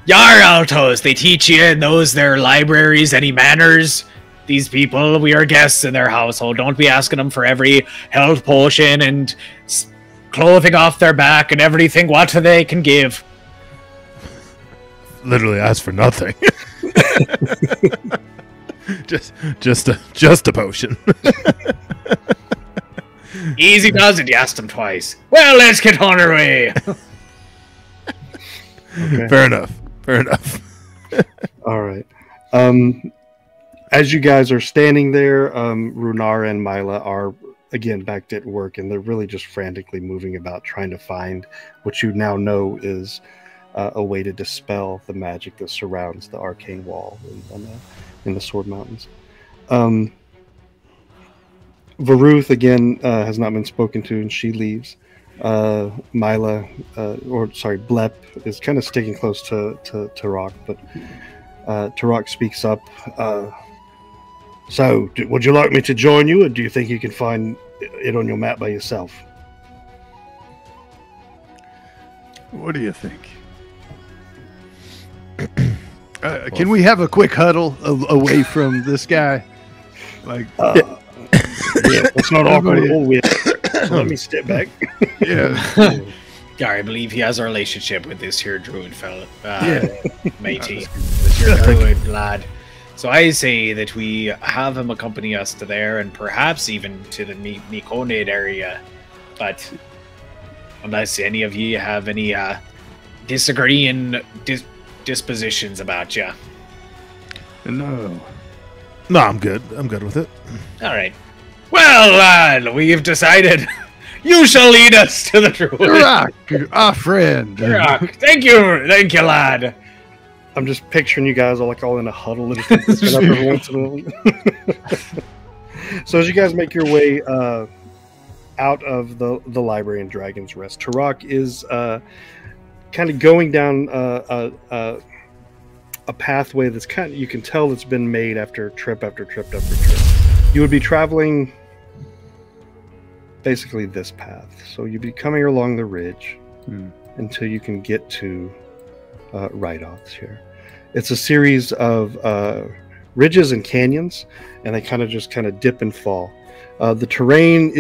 "Yar, Altos, they teach you in those their libraries any manners? These people, we are guests in their household. Don't be asking them for every health potion and clothing off their back and everything what they can give." Literally ask for nothing. just a potion. Easy does it, you asked him twice. Well, let's get on our way. Okay. Fair enough. All right. As you guys are standing there, Runara and Mila are again back at work, and they're really just frantically moving about trying to find what you now know is a way to dispel the magic that surrounds the arcane wall in the Sword Mountains. Varuth again has not been spoken to, and she leaves. Mila, Blep is kind of sticking close to Tarok, but Tarok speaks up. So, would you like me to join you, or do you think you can find it on your map by yourself? What do you think? Can we have a quick huddle away from this guy? Like, yeah, it's not awkward at all. So let me step back. Yeah. Yeah, I believe he has a relationship with this here druid fella, matey, Yeah. this here druid lad. So I say that we have him accompany us to there, and perhaps even to the Myconid area. But unless any of you have any disagreeing dispositions about you. No. No, I'm good. I'm good with it. All right. Well, lad, we've decided you shall lead us to the druid. Rock, our friend. Rock. Thank you, lad. I'm just picturing you guys all in a huddle and stand up every once in a while. So as you guys make your way out of the library in Dragon's Rest, Tarok is kind of going down a pathway that's kind of, you can tell it's been made after trip after trip after trip. You would be traveling basically this path. So you'd be coming along the ridge until you can get to Rydoth's here. It's a series of ridges and canyons, and they kind of dip and fall. The terrain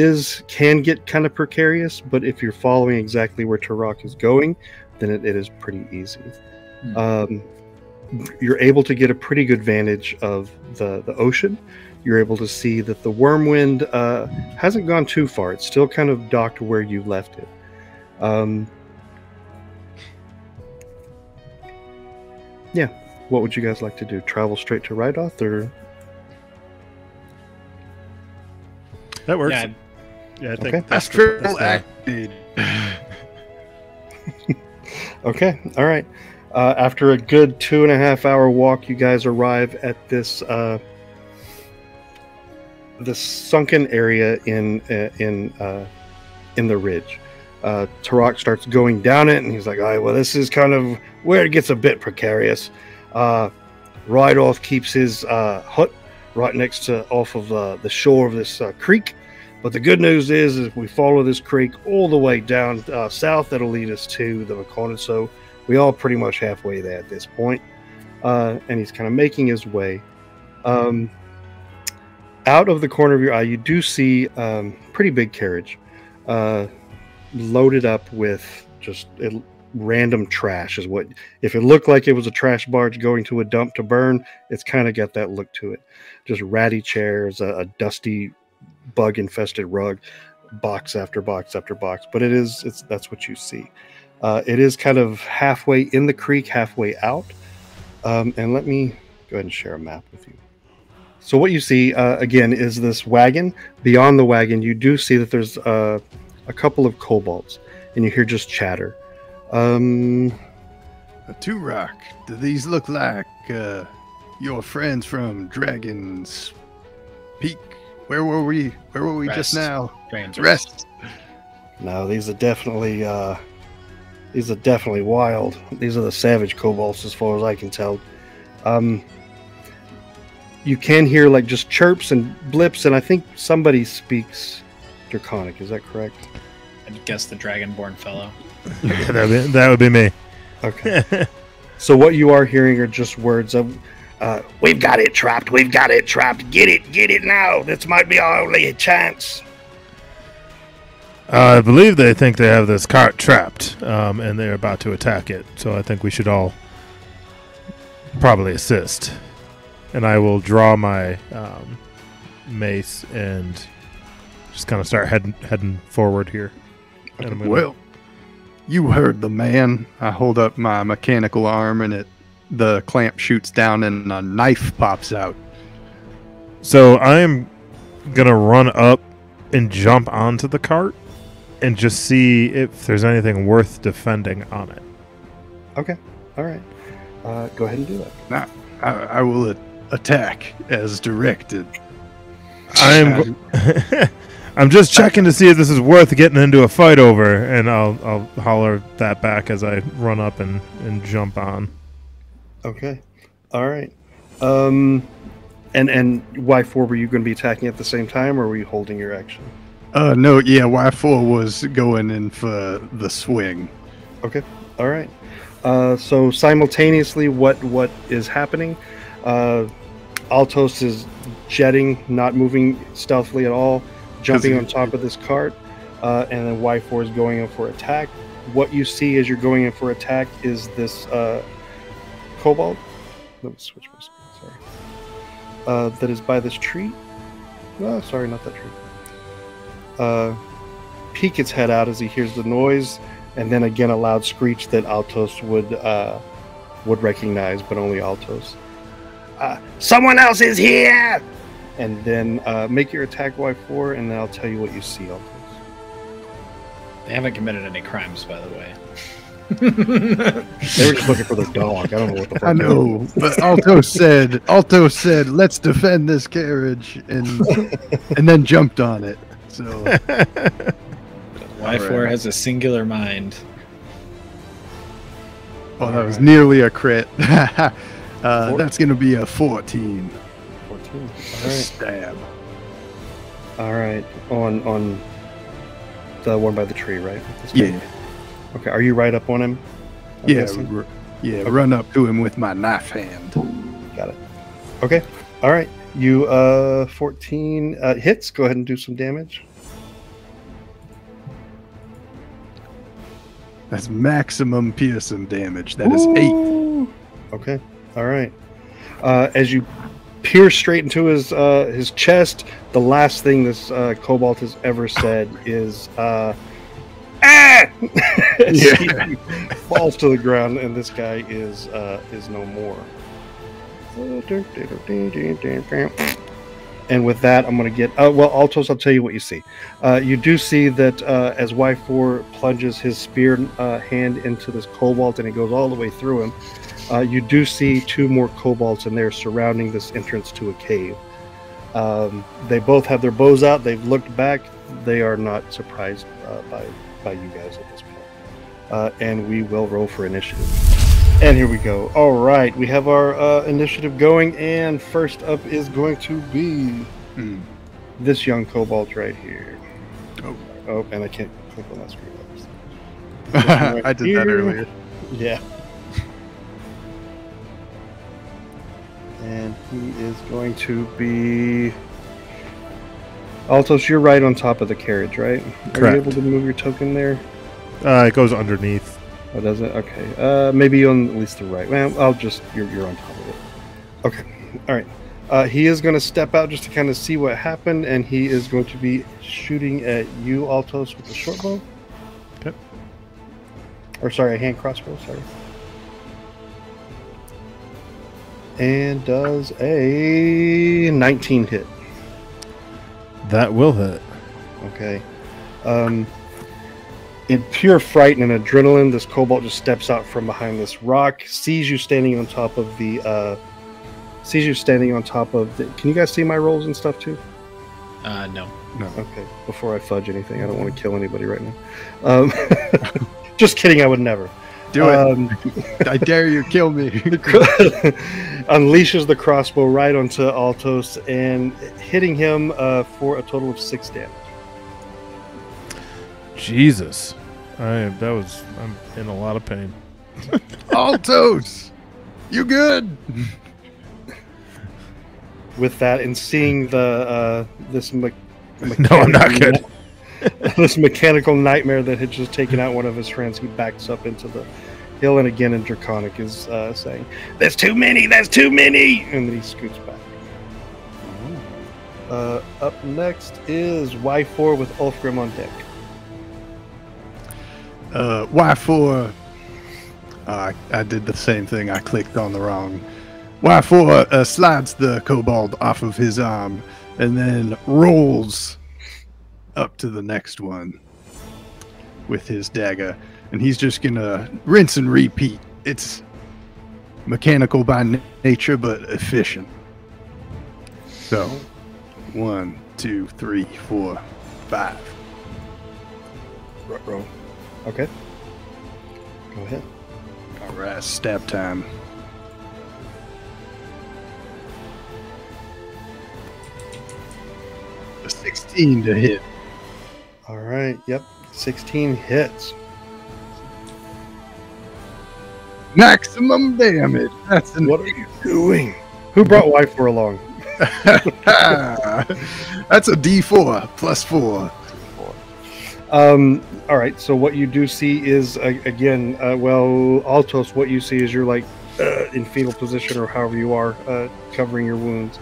can get kind of precarious, but if you're following exactly where Turok is going, then it is pretty easy. You're able to get a pretty good vantage of the ocean. You're able to see that the Wormwind hasn't gone too far. It's still kind of docked where you left it. Yeah, what would you guys like to do? Travel straight to Rydoth, or? That works. Yeah, Yeah, I think Okay. that's Astral acted. Okay, all right. After a good 2.5 hour walk, you guys arrive at this sunken area in the ridge. Turok starts going down it, and he's like, "All right, well, this is kind of where it gets a bit precarious." Rydoth keeps his hut right next to off of the shore of this creek. But the good news is if we follow this creek all the way down south, that'll lead us to the McConnell. So we all pretty much halfway there at this point. And he's kind of making his way. Out of the corner of your eye, you do see pretty big carriage loaded up with just random trash. Is what, if it looked like it was a trash barge going to a dump to burn, it's kind of got that look to it. Just ratty chairs, a dusty bug infested rug, box after box after box. But that's what you see. It is kind of halfway in the creek, halfway out. And let me go ahead and share a map with you. So what you see again is this wagon. Beyond the wagon, you do see that there's a couple of kobolds, and you hear just chatter. Turok, do these look like your friends from Dragon's Peak? Where were we Rest. just now? Dragon's Rest. No, these are definitely wild. These are the savage kobolds, as far as I can tell. You can hear like just chirps and blips, and I think somebody speaks Draconic. Is that correct? I'd guess the Dragonborn fellow. Yeah, that would be me. Okay. So what you are hearing are just words of, "We've got it trapped. We've got it trapped. Get it now. This might be our only chance." I believe they think they have this cart trapped, and they're about to attack it. So I think we should all probably assist. And I will draw my mace and just kind of start heading forward here. And I'm gonna- Well, you heard the man. I hold up my mechanical arm, and the clamp shoots down, and a knife pops out. So I am gonna run up and jump onto the cart and just see if there's anything worth defending on it. Okay. All right. Go ahead and do that. Now, I will attack as directed. I'm just checking to see if this is worth getting into a fight over, and I'll holler that back as I run up and jump on. Okay. All right. And Y4, were you going to be attacking at the same time, or were you holding your action? No, yeah, Y4 was going in for the swing. Okay. All right. So simultaneously, what is happening? Altos is jetting, not moving stealthily at all, jumping on top of this cart, and then Y4 is going in for attack. What you see as you're going in for attack is this kobold. Let me switch my screen. Sorry. That is by this tree. No, sorry, not that tree. Peek its head out as he hears the noise, and then again a loud screech that Altos would recognize, but only Altos. Someone else is here! And then make your attack Y4, and then I'll tell you what you see, Altos. They haven't committed any crimes, by the way. They were just looking for their dog. I don't know what the fuck. I know, but Alto said, "Let's defend this carriage," and then jumped on it. So Y4 has a singular mind. oh, that was nearly a crit. That's going to be a 14. 14. All right. Stab. All right. On the one by the tree, right? Yeah. Okay. Are you right up on him? Yeah. Run up to him with my knife hand. Got it. Okay. All right. You 14 hits. Go ahead and do some damage. That's maximum piercing damage. That is 8. Okay. All right. As you pierce straight into his chest, the last thing this kobold has ever said is "ah!" As he falls to the ground, and this guy is no more. And with that, I'm going to get... well, Altos, I'll tell you what you see. You do see that as Y4 plunges his spear hand into this kobold and it goes all the way through him, you do see 2 more kobolds in there surrounding this entrance to a cave. They both have their bows out. They've looked back. They are not surprised by you guys at this point. And we will roll for initiative. And here we go. All right, we have our initiative going, and first up is going to be this young kobold right here. Oh, and I can't click on that screen. Right I did that earlier. Yeah. And he is going to be... Altos, you're right on top of the carriage, right? Correct. Are you able to move your token there? It goes underneath. Oh, does it? Okay. Maybe on at least the right. Well, I'll just... You're on top of it. Okay. All right. He is going to step out just to kind of see what happened, and he is going to be shooting at you, Altos, with a short bow. Okay. Or, sorry, a hand crossbow, sorry. And does a 19 hit. That will hit. Okay. In pure fright and adrenaline, this kobold just steps out from behind this rock, sees you standing on top of the... Can you guys see my rolls and stuff too? No. Okay. Before I fudge anything, I don't want to kill anybody right now. Just kidding. I would never. Do it. I dare you, kill me. Unleashes the crossbow right onto Altos and hitting him for a total of 6 damage. Jesus. I'm in a lot of pain. Altos! You good? With that, and seeing the this No, I'm not good. This mechanical nightmare that had just taken out one of his friends, he backs up into the hill, and again in Draconic is saying, "There's too many! There's too many!" And then he scoots back. Up next is Y4 with Ulfgrim on deck. Y4. I did the same thing. I clicked on the wrong. Y4 slides the kobold off of his arm and then rolls up to the next one with his dagger. And he's just going to rinse and repeat. It's mechanical by nature, but efficient. So, 1, 2, 3, 4, 5. Row. Okay. Go ahead. All right, stab time. A 16 to hit. All right. Yep. 16 hits. Maximum damage. That's What are you doing? Who brought Y4 along? That's a D4 plus 4. All right. So what you do see is again, Altos. What you see is you're like in fetal position or however you are, covering your wounds.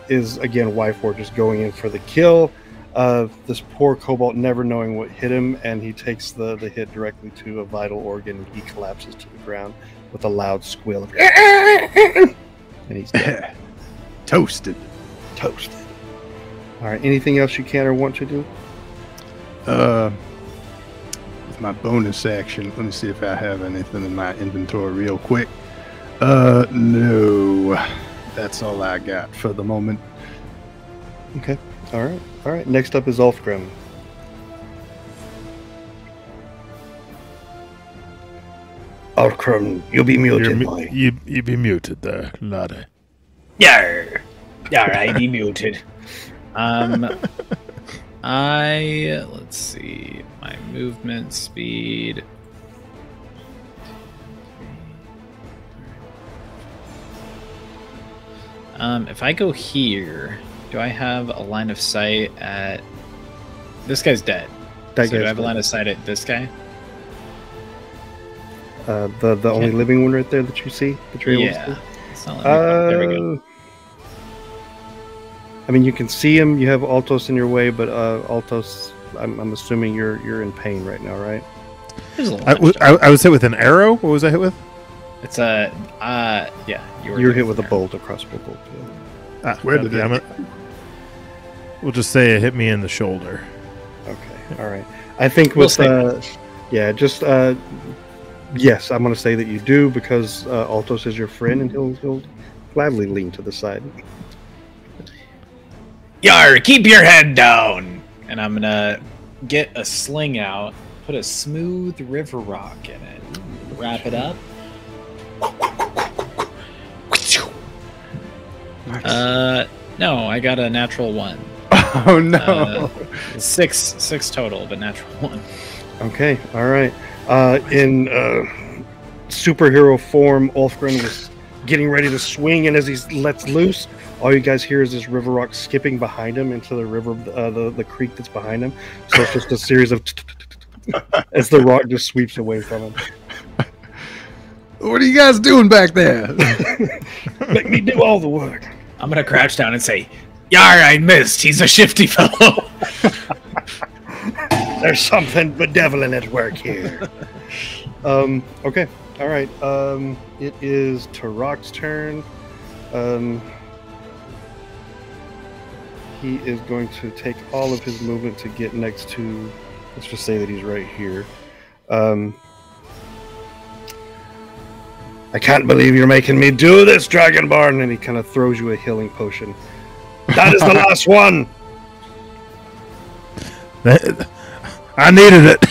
Is again Y4 just going in for the kill. This poor kobold never knowing what hit him, and he takes the hit directly to a vital organ. And he collapses to the ground with a loud squeal, and he's dead. Toasted. All right. Anything else you can or want to do? With my bonus action, let me see if I have anything in my inventory real quick. No. That's all I got for the moment. Okay. All right. Next up is Ulfgrim. Ulcrum, you'll be muted, boy. You be muted there, laddie. Yarr! Yarr, I be muted. Let's see, my movement speed. If I go here, do I have a line of sight at... This guy's dead. So do I have a line of sight at this guy? The only living one right there that you see? That you're able to see? It's not there we go. I mean, you can see him. You have Altos in your way, but Altos, I'm assuming you're in pain right now, right? I was hit with an arrow. What was I hit with? It's a yeah. You're hit with a bolt, a crossbow bolt. Yeah. Where did it? We'll just say it hit me in the shoulder. Okay, all right. I think with yes, I'm going to say that you do because Altos is your friend, and he'll gladly lean to the side. Yar, keep your head down. And I'm gonna get a sling out, put a smooth river rock in it, wrap it up. No, I got a natural 1. Oh no! 6 total, but natural 1. Okay, all right. In superhero form, Ulfgren was getting ready to swing, and as he lets loose, all you guys hear is this river rock skipping behind him into the river, the creek that's behind him. So it's just a series of as the rock just sweeps away from him. What are you guys doing back there? Make me do all the work. I'm gonna crouch down and say, "Yar, I missed. He's a shifty fellow." There's something benevolent at work here. Okay, all right. It is Tarok's turn. He is going to take all of his movement to get next to. Let's just say that he's right here. I can't believe you're making me do this, Dragonborn! And he kind of throws you a healing potion. That is the last one! I needed it.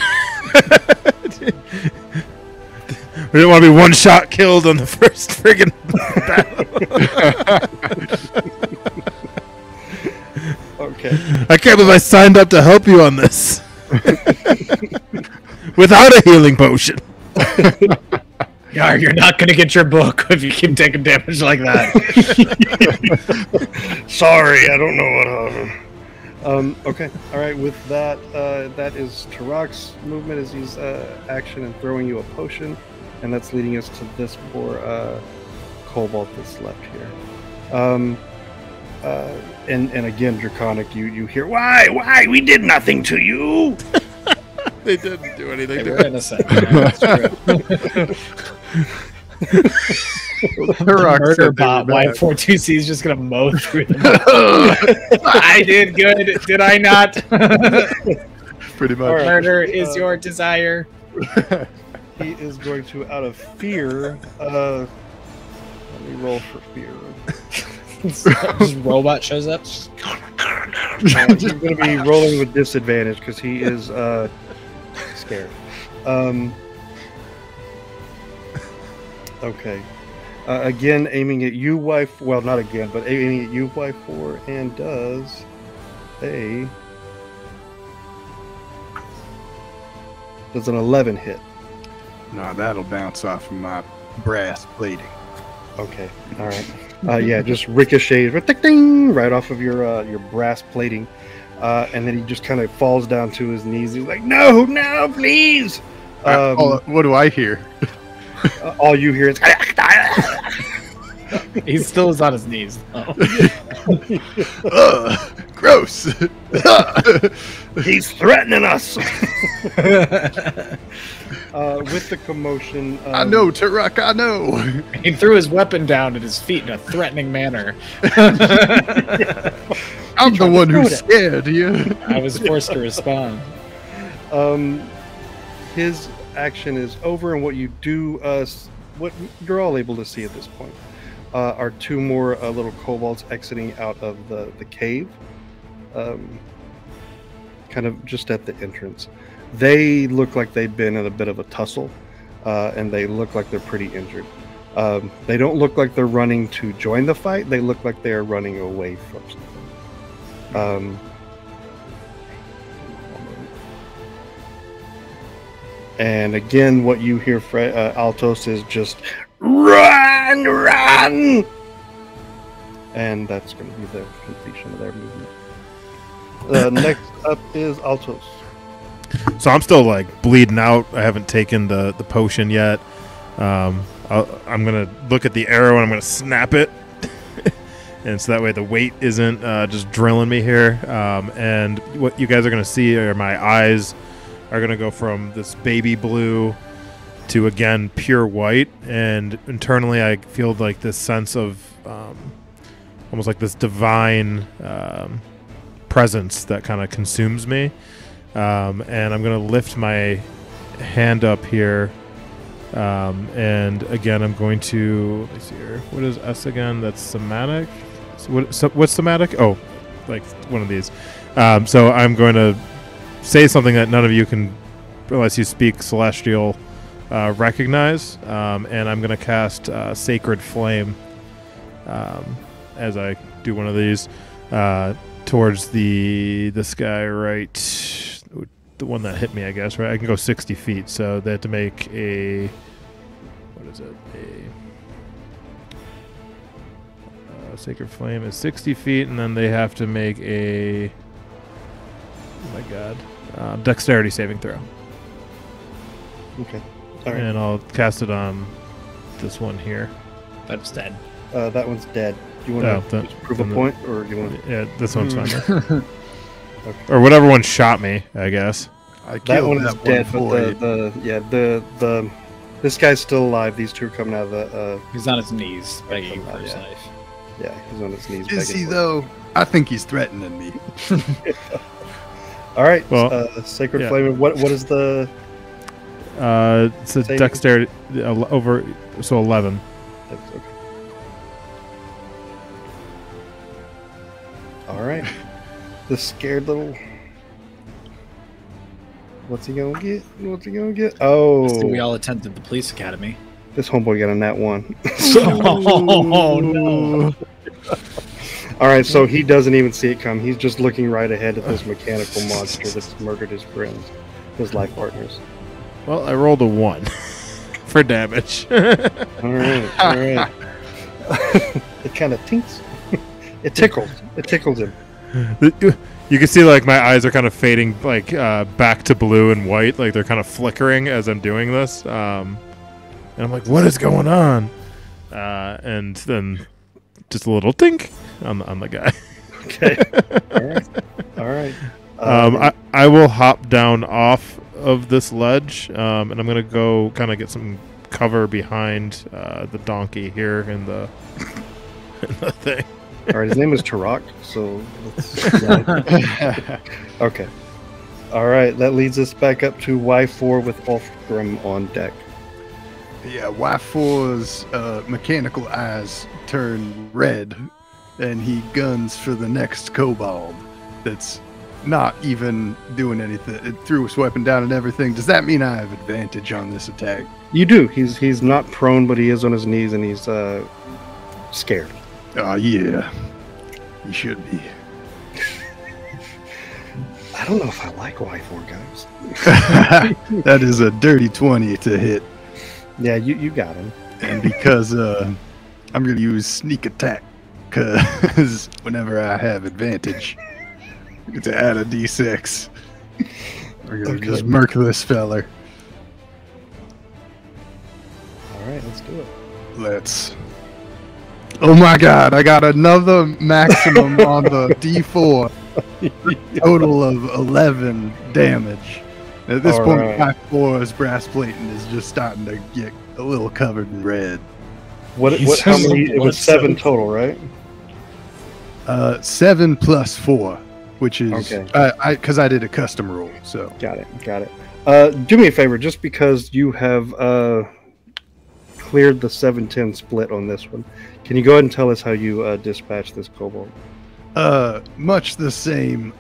We didn't want to be one shot killed on the first friggin' battle. Okay. I can't believe I signed up to help you on this. Without a healing potion. Yar, you're not gonna get your book if you keep taking damage like that. Sorry, I don't know what happened. Okay, all right. With that, that is Tarok's movement as he's action and throwing you a potion, and that's leading us to this poor Cobalt that's left here. And again, Draconic, you hear why we did nothing to you. They didn't do anything. They were innocent. Yeah, that's true. Murder bot Y42C is just gonna mow through them. I did good, did I not? Pretty much. Right. Murder is your desire. He is going to, out of fear, let me roll for fear. Just robot shows up. He's going to be rolling with disadvantage because he is scared. Okay. Again, aiming at you, wife. Well, not again, but aiming at you, wife 4, and does an 11 hit. No, that'll bounce off of my brass plating. Okay. All right. Yeah, just ricochets right off of your brass plating, and then he just kind of falls down to his knees. He's like, "No, please." What do I hear? All you hear is. He still is on his knees. Gross. He's threatening us. With the commotion, I know, Turok, I know. He threw his weapon down at his feet in a threatening manner. I'm the one who's scared, yeah. I was forced to respond. His action is over, and what you do, what you're all able to see at this point, are two more little kobolds exiting out of the cave, kind of just at the entrance. They look like they've been in a bit of a tussle. and they look like they're pretty injured. They don't look like they're running to join the fight. They look like they are running away from something. And again, what you hear, Altos, is just run, run, and that's going to be the completion of their movement. Next up is Altos. So I'm still like bleeding out. I haven't taken the potion yet. I'm gonna look at the arrow and I'm gonna snap it, and so that way the weight isn't just drilling me here. And what you guys are gonna see are my eyes are gonna go from this baby blue to again pure white, and internally I feel like this sense of almost like this divine presence that kind of consumes me. And I'm going to lift my hand up here. And again, I'm going to, let me see here. What is S again? That's somatic. So what's somatic? Oh, like one of these. So I'm going to say something that none of you can, unless you speak Celestial, recognize. And I'm going to cast Sacred Flame as I do one of these towards this guy right. The one that hit me, I guess, right? I can go 60 feet, so they have to make a... What is it? A Sacred Flame is 60 feet, and then they have to make a... Oh my god. Dexterity saving throw. Okay. All right. And I'll cast it on this one here. That's dead. That one's dead. Do you want to prove a point, or do you want to... Yeah, this one's fine. Okay. Or whatever one shot me, I guess. That one is dead, but this guy's still alive. These two are coming out of the... he's on his knees, begging for his life. Yeah, he's on his knees. Is he, though? I think he's threatening me. All right, well, Sacred Flame. What is the... it's a dexterity over... So 11. Okay. All right. The scared little... What's he gonna get? What's he gonna get? Oh! So we all attended the police academy. This homeboy got a nat 1. Oh no! All right, so he doesn't even see it come. He's just looking right ahead at this mechanical monster that's murdered his friends, his life partners. Well, I rolled a 1 for damage. All right. It kind of tinks. It tickles. It tickles him. You can see like my eyes are kind of fading like back to blue and white, like they're kind of flickering as I'm doing this. And I'm like, what is going on? And then just a little tink on the guy. Okay. All right. I will hop down off of this ledge, and I'm gonna go kind of get some cover behind the donkey here in the thing. All right, his name is Turok, so okay. All right, that leads us back up to Y4 with Ulfgrim on deck. Yeah, Y4's mechanical eyes turn red, and he guns for the next kobold that's not even doing anything. It threw his weapon down and everything. Does that mean I have advantage on this attack? You do. He's not prone, but he is on his knees, and he's scared. Yeah. He should be. I don't know if I like Y4 guys. That is a dirty 20 to hit. Yeah, you got him. And because I'm going to use sneak attack, because whenever I have advantage, I get to add a d6. We're going to just murk this feller. All right, let's do it. Let's... Oh my god, I got another maximum on the D4. Total of 11 damage. At this point, my 4's brass plating is just starting to get a little covered in red. How many? It was 7 total, right? 7 plus 4, which is... Okay. Because I did a custom roll, so... Got it. Do me a favor, just because you have cleared the 7-10 split on this one, can you go ahead and tell us how you dispatch this kobold? Much the same.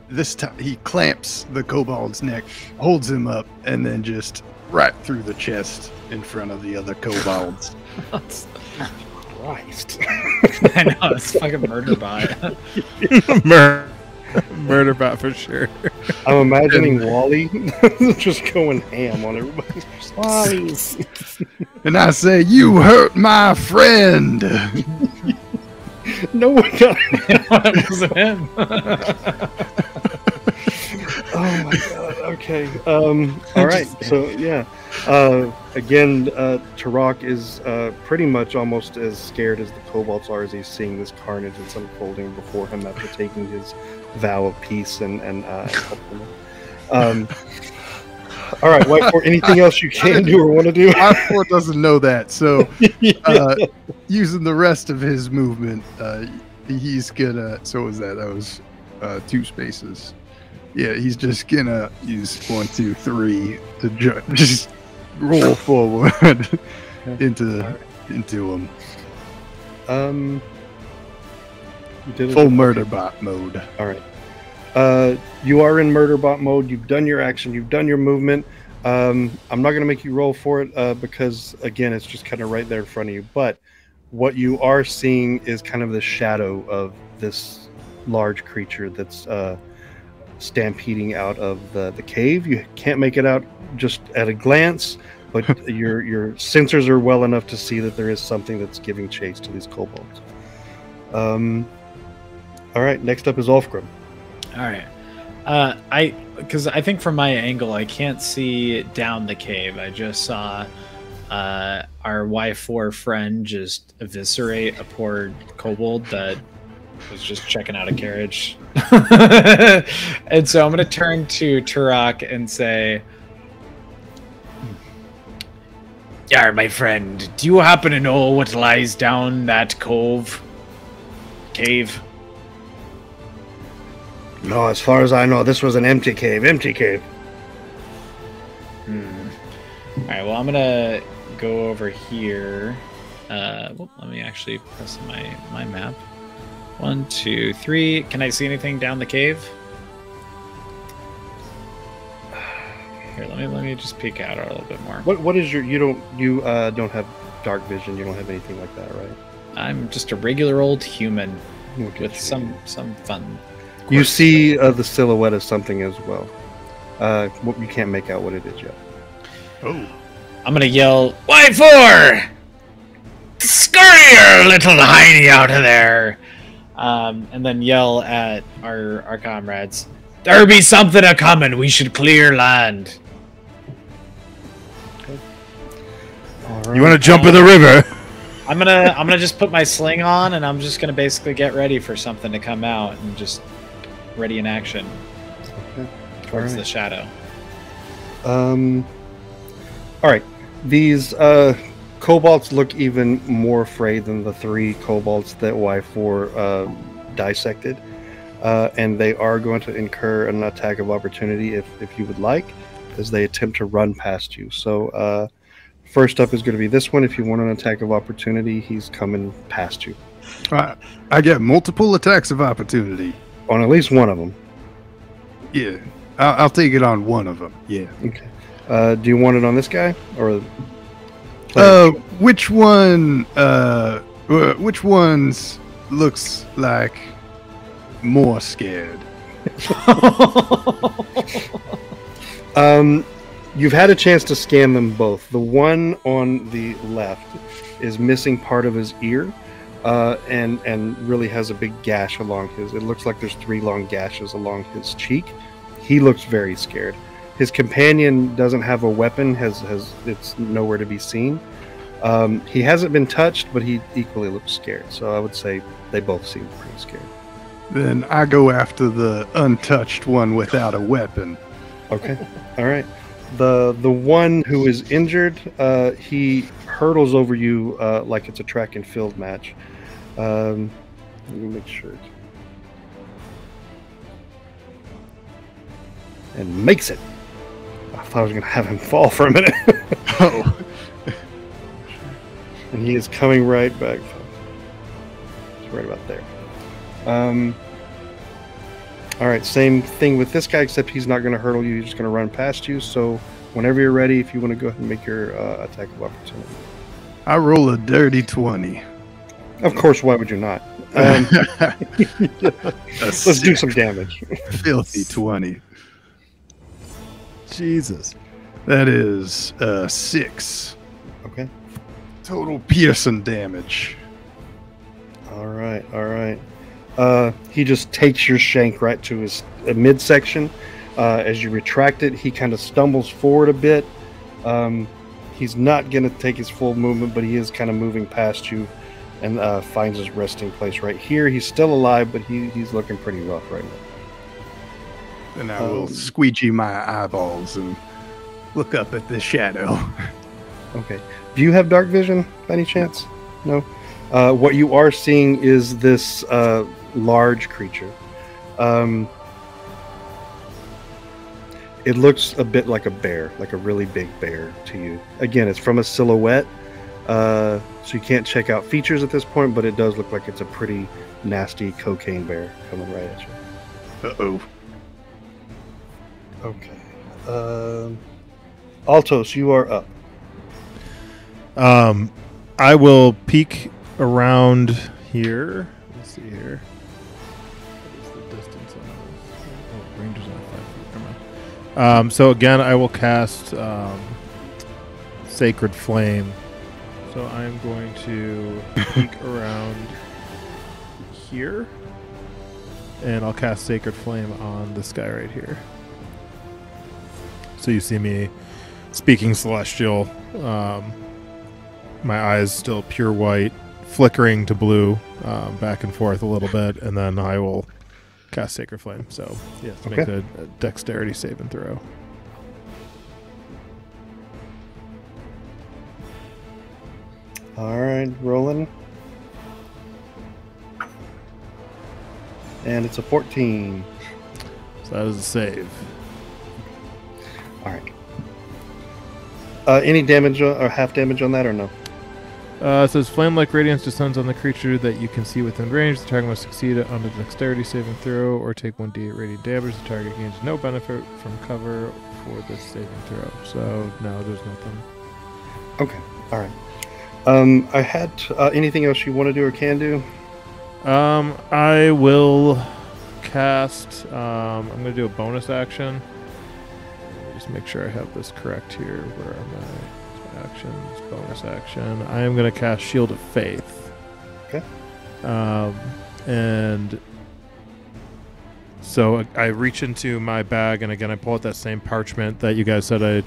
This time he clamps the kobold's neck, holds him up, and then just right through the chest in front of the other kobolds. Christ. I know, it's fucking murder bot. Murder bot for sure. I'm imagining Wally just going ham on everybody. Wally. And I say, "You hurt my friend." No one got It wasn't him. Oh my god. Okay. All right. So yeah. Again, Turok is pretty much almost as scared as the kobolds are as he's seeing this carnage that's unfolding before him after taking his vow of peace and all right, Whiteford, anything else you can do or want to do? Whiteford doesn't know that, so using the rest of his movement, he's gonna. So was that? That was 2 spaces. Yeah, he's just gonna use 1, 2, 3 to just roll forward into him. You did it. Full murder bot mode. All right. You are in murder bot mode. You've done your action. You've done your movement. I'm not going to make you roll for it because, again, it's just kind of right there in front of you. But what you are seeing is kind of the shadow of this large creature that's stampeding out of the cave. You can't make it out just at a glance, but your sensors are well enough to see that there is something that's giving chase to these kobolds. All right, next up is Ulfgrim. All right. Because I think from my angle, I can't see down the cave. I just saw our Y4 friend just eviscerate a poor kobold that was just checking out a carriage. And so I'm going to turn to Turok and say, "Yar, my friend, do you happen to know what lies down that cave?" No, as far as I know, this was an empty cave. Empty cave. All right, well, I'm going to go over here. Well, let me actually press my map. 1, 2, 3. Can I see anything down the cave? Here, let me just peek out a little bit more. What is your? You don't have dark vision. You don't have anything like that, right? I'm just a regular old human with you. some fun. You see the silhouette of something as well. You can't make out what it is yet. Oh. I'm gonna yell, "Y4! Scurry your little hiney out of there!" And then yell at our comrades, "There be something a coming. We should clear land." Okay. All right. You want to jump in the river? I'm gonna just put my sling on, and I'm just gonna basically get ready for something to come out and just ready in action towards the shadow. All right. These kobolds look even more afraid than the 3 kobolds that Y4 dissected, and they are going to incur an attack of opportunity if you would like, as they attempt to run past you. So first up is going to be this one. If you want an attack of opportunity, he's coming past you. I get multiple attacks of opportunity. On at least one of them. Yeah, I'll take it on one of them. Yeah. Okay. Do you want it on this guy or? Which one? Which ones looks like more scared? You've had a chance to scan them both. The one on the left is missing part of his ear. And really has a big gash along his. It looks like there's 3 long gashes along his cheek. He looks very scared. His companion doesn't have a weapon. It's nowhere to be seen. He hasn't been touched, but he equally looks scared. So I would say they both seem pretty scared. Then I go after the untouched one without a weapon. Okay. All right. The one who is injured, he hurdles over you like it's a track and field match. Let me make sure. And makes it. I thought I was going to have him fall for a minute. Oh. And he is coming right back. It's right about there. All right, same thing with this guy, except he's not going to hurdle you. He's just going to run past you. So whenever you're ready, if you want to go ahead and make your attack of opportunity. I roll a dirty 20. Of course, why would you not? Let's do some damage. Filthy 20. Jesus. That is 6. Okay. Total piercing damage. All right, all right. He just takes your shank right to his midsection. As you retract it, he kind of stumbles forward a bit. He's not going to take his full movement, but he is kind of moving past you and finds his resting place right here. He's still alive, but he's looking pretty rough right now. And I will squeegee my eyeballs and look up at the shadow. Okay. Do you have dark vision by any chance? No? What you are seeing is this large creature. It looks a bit like a bear, like a really big bear to you. Again, it's from a silhouette, so you can't check out features at this point, but it does look like it's a pretty nasty cocaine bear coming right at you. Uh-oh. Okay. Altos, you are up. I will peek around here. Let's see here. What is the distance on this? Oh, range is only 5 feet. Never mind. So again, I will cast Sacred Flame. So I'm going to peek around here, and I'll cast Sacred Flame on this guy right here. So you see me speaking Celestial. My eyes still pure white, flickering to blue, back and forth a little bit, and then I will cast Sacred Flame. So, yes, Okay. make a dexterity save and throw. All right, rolling. And it's a 14. So that is a save. All right. Any damage or half damage on that or no? It says flame-like radiance descends on the creature that you can see within range. The target must succeed on a dexterity saving throw or take 1d8 radiant damage. The target gains no benefit from cover for this saving throw. So, no, there's nothing. Okay, all right. I had anything else you want to do or can do? I will cast. I'm going to do a bonus action. Let me just make sure I have this correct here. Where are my actions? Bonus action. I am going to cast Shield of Faith. Okay. And so I reach into my bag, and again, I pull out that same parchment that you guys said I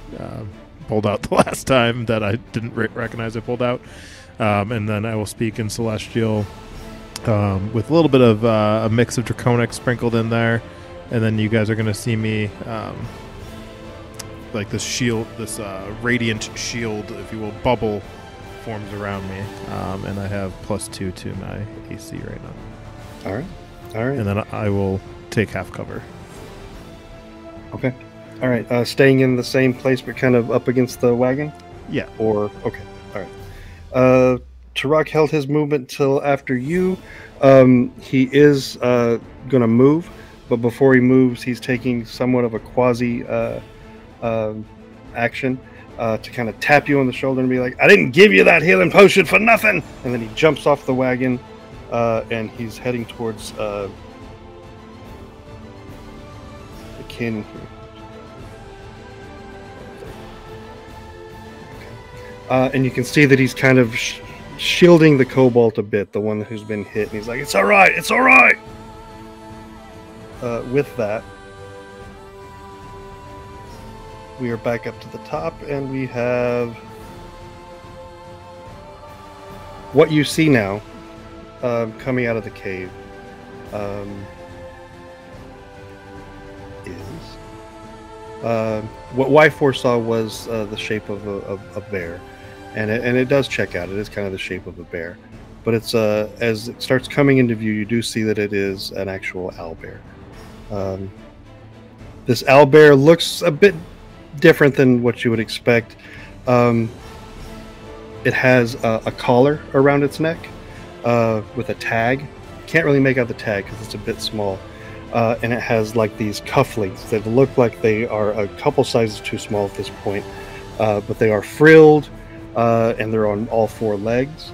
pulled out the last time that I didn't recognize I pulled out. And then I will speak in Celestial with a little bit of a mix of Draconic sprinkled in there. And then you guys are going to see me like this shield, this radiant shield, if you will, bubble forms around me. And I have +2 to my AC right now. All right, all right. And then I will take half cover. Okay. All right. Staying in the same place, but kind of up against the wagon? Yeah. Or, okay. All right. Turok held his movement till after you. He is going to move, but before he moves, he's taking somewhat of a quasi action to kind of tap you on the shoulder and be like, I didn't give you that healing potion for nothing! And then he jumps off the wagon, and he's heading towards the canyon here. And you can see that he's kind of shielding the Cobalt a bit, the one who's been hit. And he's like, it's all right, it's all right. With that, we are back up to the top, and we have what you see now coming out of the cave is what Y4 saw was the shape of a bear. And it does check out. It is kind of the shape of a bear, but it's as it starts coming into view, you do see that it is an actual owlbear. This owlbear looks a bit different than what you would expect. It has a collar around its neck with a tag. Can't really make out the tag because it's a bit small. and it has like these cufflinks that look like they are a couple sizes too small at this point, but they are frilled, and they're on all four legs,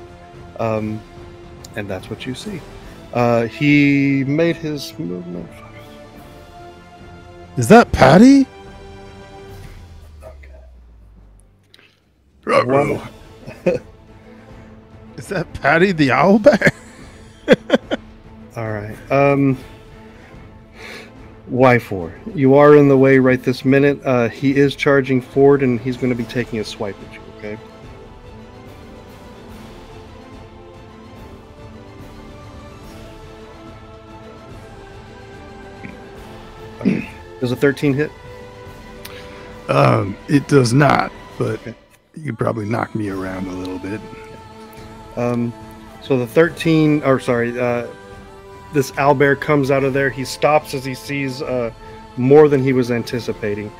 and that's what you see. He made his movement. Is that Patty? Ruh-roh. Is that Patty the owlbear? All right. Y4, you are in the way right this minute. He is charging forward, and he's going to be taking a swipe at you, okay? Okay. Does a 13 hit? It does not, but Okay. you could probably knock me around a little bit. So the 13, or sorry, this owlbear comes out of there. He stops as he sees more than he was anticipating.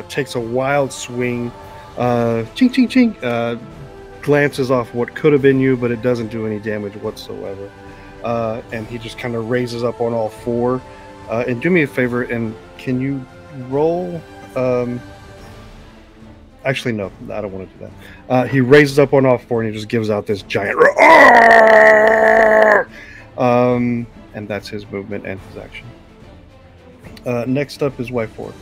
Takes a wild swing. Ching, ching, ching. Glances off what could have been you, but it doesn't do any damage whatsoever. And he just kind of raises up on all four. And do me a favor, and can you roll? Actually, no, I don't want to do that. He raises up on all four, and he just gives out this giant roar. And that's his movement and his action. Next up is Y4.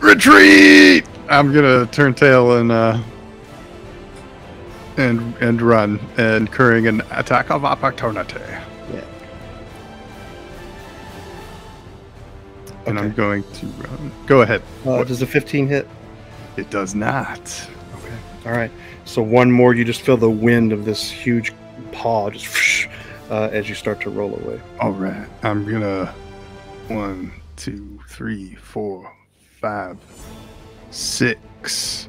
Retreat! I'm gonna turn tail and run, incurring an attack of opportunity. Yeah. And Okay. I'm going to run. Go ahead. Does a 15 hit? It does not. Okay. All right. So one more, you just feel the wind of this huge paw just as you start to roll away. All right. I'm gonna 1, 2, 3, 4, 5, 6.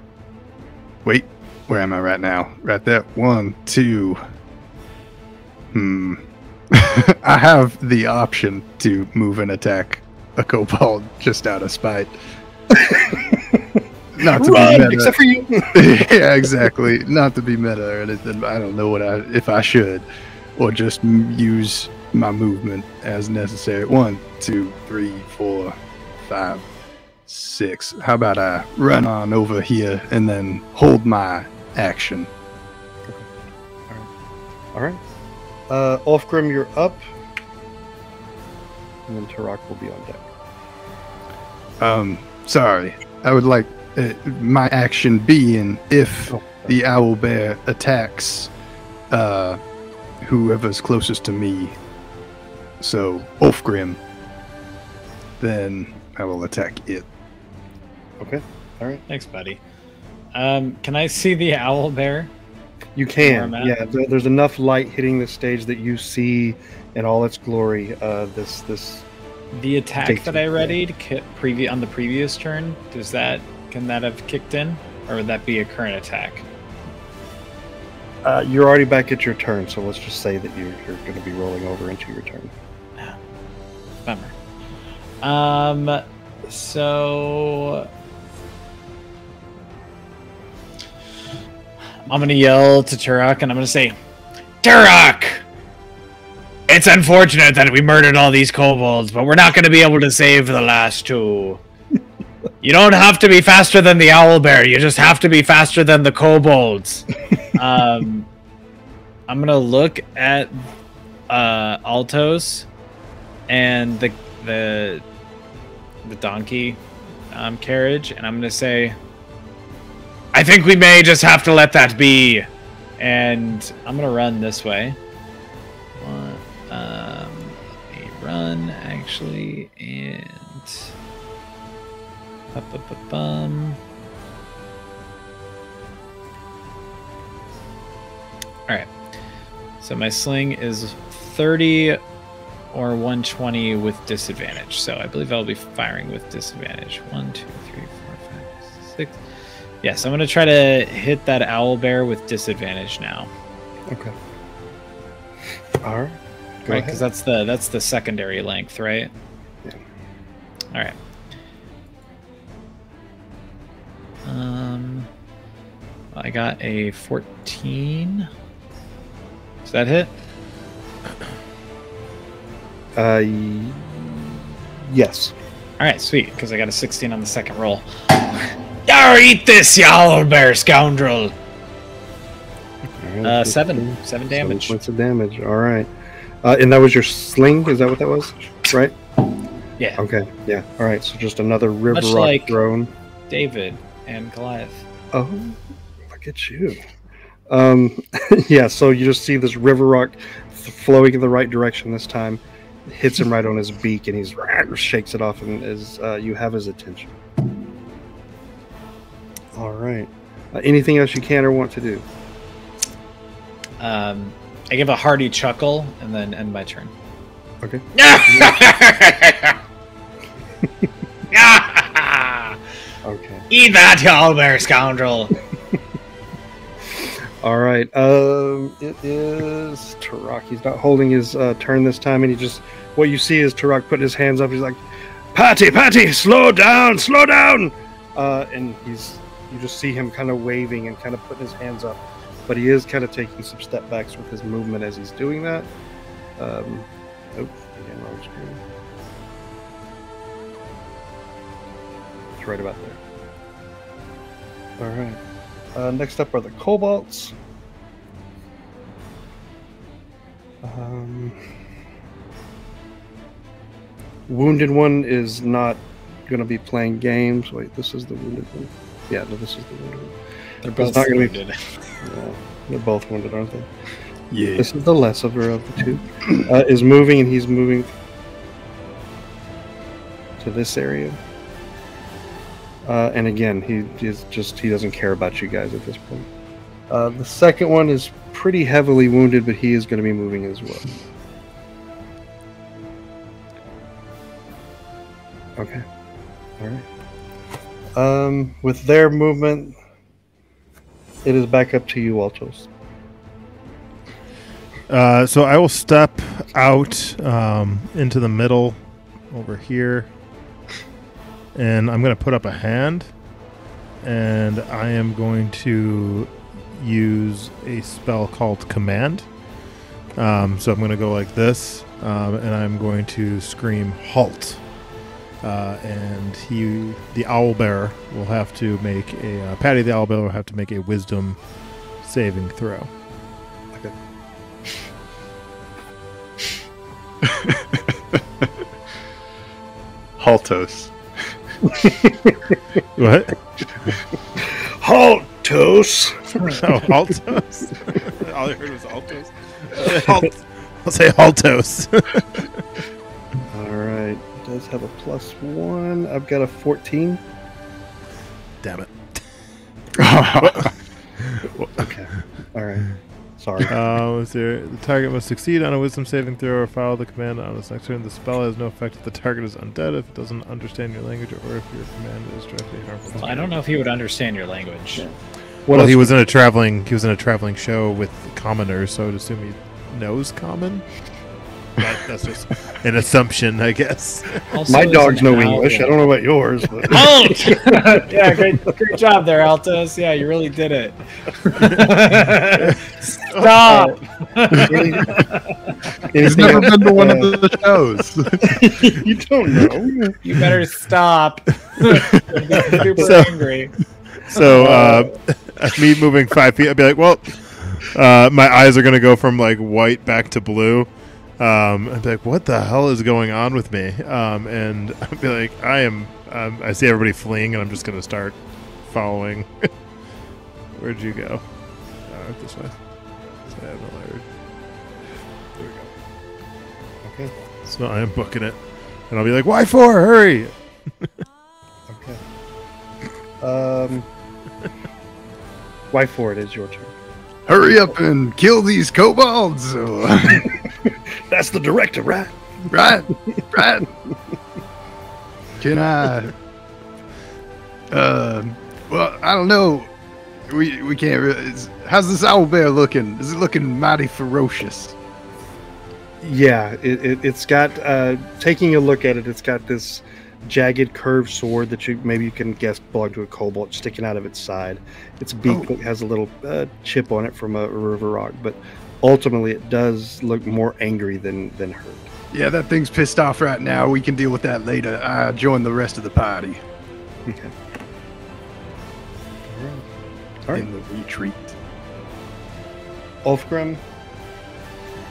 Wait, where am I right now? Right there. 1, 2. I have the option to move and attack a kobold just out of spite. Not to be meta. Except for you. Yeah, exactly. Not to be meta or anything. I don't know if I should, or just use my movement as necessary. 1, 2, 3, 4, 5, 6. How about I run on over here and then hold my action? All right. Ulfgrim, you're up. And then Tarak will be on deck. Sorry. I would like my action being if the owlbear attacks whoever's closest to me. So Ulfgrim, then I will attack it. Okay. All right. Thanks, buddy. Can I see the owl bear? You can. Where I'm Yeah. There's enough light hitting the stage that you see in all its glory. This. The attack Take that two, I readied on the previous turn, can that have kicked in, or would that be a current attack? You're already back at your turn, so let's just say that you're going to be rolling over into your turn. Bummer. So I'm gonna yell to Turok, and I'm gonna say, Turok! It's unfortunate that we murdered all these kobolds, but we're not gonna be able to save the last two. You don't have to be faster than the owlbear, you just have to be faster than the kobolds. I'm gonna look at Altos and the donkey carriage, and I'm gonna say, I think we may just have to let that be. And I'm gonna run this way. A run actually, and Alright. So my sling is 30 or 120 with disadvantage. So I believe I'll be firing with disadvantage. 1, 2, 3, 4, 5, 6. Yeah, so I'm going to try to hit that owlbear with disadvantage now. Okay. All right. Go Right, ahead. because that's the secondary length, right? Yeah. All right. I got a 14. Does that hit? Yes. All right, sweet, because I got a 16 on the second roll. Eat this, you owlbear scoundrel! Right, 7 damage. 7 points of damage. All right. And that was your sling? Is that what that was? Right? Yeah. Okay. Yeah. All right. So just another river Much rock like thrown. David and Goliath. Oh, look at you. Yeah. So you just see this river rock flowing in the right direction this time. Hits him right on his beak, and he's shakes it off, and you have his attention. All right. Anything else you can or want to do? I give a hearty chuckle and then end my turn. Okay. Okay. Eat that, you owlbear scoundrel! All right. It is Turok. He's not holding his turn this time, and what you see is Turok putting his hands up. He's like, Patty, slow down! And you just see him kind of waving and kind of putting his hands up, but he is kind of taking some step backs with his movement as he's doing that. Again, wrong screen. It's right about there. All right. Next up are the kobolds. Wounded one is not going to be playing games. Wait, this is the wounded one. Yeah, no, this is the wounded one. They're both not gonna wounded. Yeah, they're both wounded, aren't they? Yeah. This is the lesser of the two. Is moving, and he's moving to this area. And again, he doesn't care about you guys at this point. The second one is pretty heavily wounded, but he is going to be moving as well. Okay. All right. With their movement, it is back up to you, Altos. So I will step out into the middle over here, and I'm going to put up a hand, and I am going to use a spell called Command. So I'm going to go like this, and I'm going to scream halt. And the owlbear will have to make Patty the owlbear will have to make a Wisdom saving throw. Okay. Haltos. What? Haltos. Oh, Haltos. All I heard was Altos. I'll say Haltos. All right. Does have a +1. I've got a 14. Damn it. Okay. All right. Sorry. The target must succeed on a Wisdom saving throw or follow the command on its next turn. The spell has no effect if the target is undead, if it doesn't understand your language, or if your command is directly harmful. Well, I don't know if he would understand your language. Yeah. Well, he was in a traveling show with commoners, so I would assume he knows common. That's just an assumption, I guess. Also, My dogs know English. I don't know about yours. But... Halt! Yeah, great job there, Altos. Yeah, you really did it. Stop! He's never been to one of the shows. You don't know. You better stop. I'm super angry. So, me moving 5 feet, I'd be like, well, my eyes are going to go from like white back to blue. I'd be like, what the hell is going on with me? And I'd be like, I see everybody fleeing, and I'm just going to start following. Where'd you go? This way. So I have no leverage. There we go. Okay. So I am booking it. And I'll be like, why for? Hurry! Okay. Why for it is your turn. Hurry up and kill these kobolds. That's the director, right? Right. Can I? Well, I don't know. We can't really. How's this owlbear looking? Is it looking mighty ferocious? Yeah, it's got. Taking a look at it, it's got this jagged curved sword that you can guess belonged to a kobold sticking out of its side. Its beak has a little chip on it from a river rock, but ultimately it does look more angry than hurt. Yeah, that thing's pissed off right now. We can deal with that later. I join the rest of the party Okay. All right. in the retreat. Ulfgrim,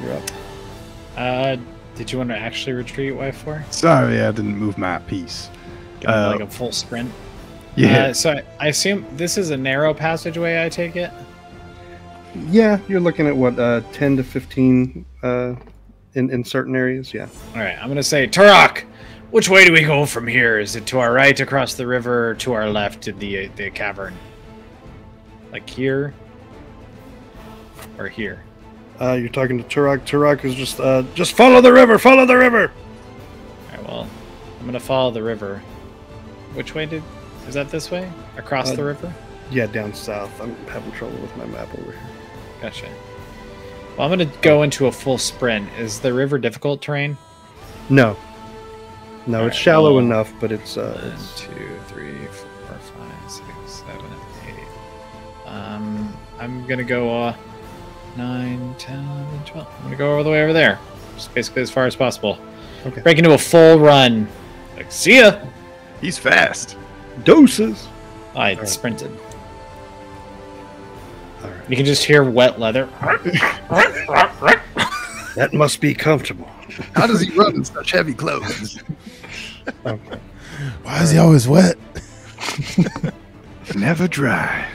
you're up. Did you want to actually retreat, Y4? Sorry, I didn't move my piece. Like a full sprint? Yeah. So I assume this is a narrow passageway, I take it? Yeah, you're looking at what 10 to 15 in certain areas. Yeah. All right, I'm going to say, Turok, which way do we go from here? Is it to our right across the river or to our left in the cavern? Like here? Or here? You're talking to Turok. Turok is just follow the river, follow the river. All right, well, I'm going to follow the river. Which way is that this way? Across the river? Yeah, down south. I'm having trouble with my map over here. Gotcha. Well, I'm going to go into a full sprint. Is the river difficult terrain? No. No, it's shallow enough, but it's 1, 2, 3, 4, 5, 6, 7, 8. I'm going to go 9, 10, 11, 12. I'm going to go all the way over there. Just basically as far as possible. Okay. Break into a full run. Like, see ya! He's fast. doses. I sprinted. All right. You can just hear wet leather. That must be comfortable. How does he run in such heavy clothes? Okay. Why is he always wet? Never dry.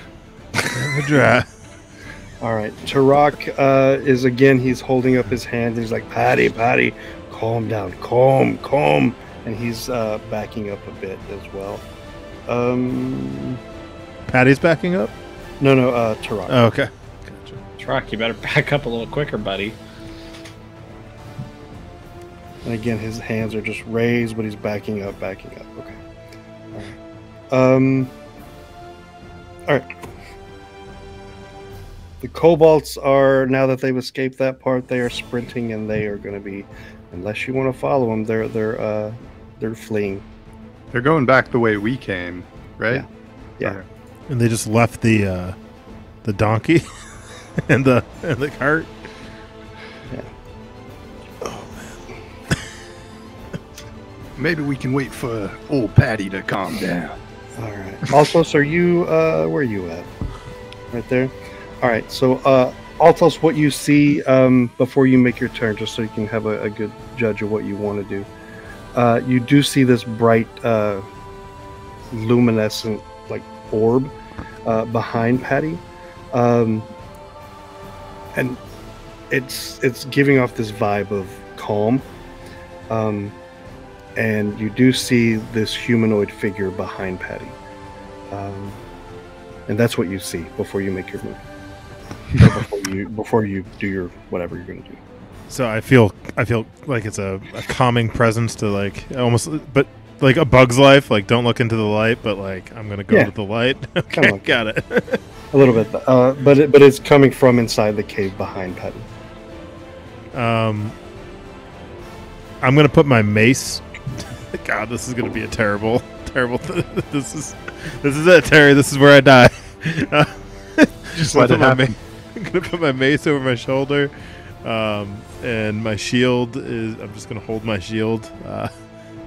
Never dry. All right. Turok is again. He's holding up his hand. He's like, "Patty, Patty, calm down, calm," and he's backing up a bit as well. Patty's backing up? No, Turok. Oh, okay. Gotcha. Truck, you better back up a little quicker, buddy. And again, his hands are just raised, but he's backing up. Okay. All right. All right. The kobolds are, now that they've escaped that part, they are sprinting, and they are going to be, unless you want to follow them, they're fleeing. They're going back the way we came, right? Yeah. Okay. And they just left the donkey and the cart. Yeah. Maybe we can wait for old Patty to calm down. All right. Altos, are you where are you at? Right there. All right. So, Altos, what you see before you make your turn, just so you can have a good judge of what you want to do. You do see this bright, luminescent, like orb behind Patty, and it's giving off this vibe of calm. And you do see this humanoid figure behind Patty. And that's what you see before you make your move. before you do your whatever you're going to do. So I feel like it's a calming presence to like almost, but like a bug's life. Like don't look into the light, but like I'm gonna go to the light. Okay, Kinda like got it. A little bit, but it's coming from inside the cave behind Patty. I'm gonna put my mace. God, this is gonna be a terrible. This is it, Terry. This is where I die. Just let it happen. I'm gonna put my mace over my shoulder, and my shield is. I'm just gonna hold my shield,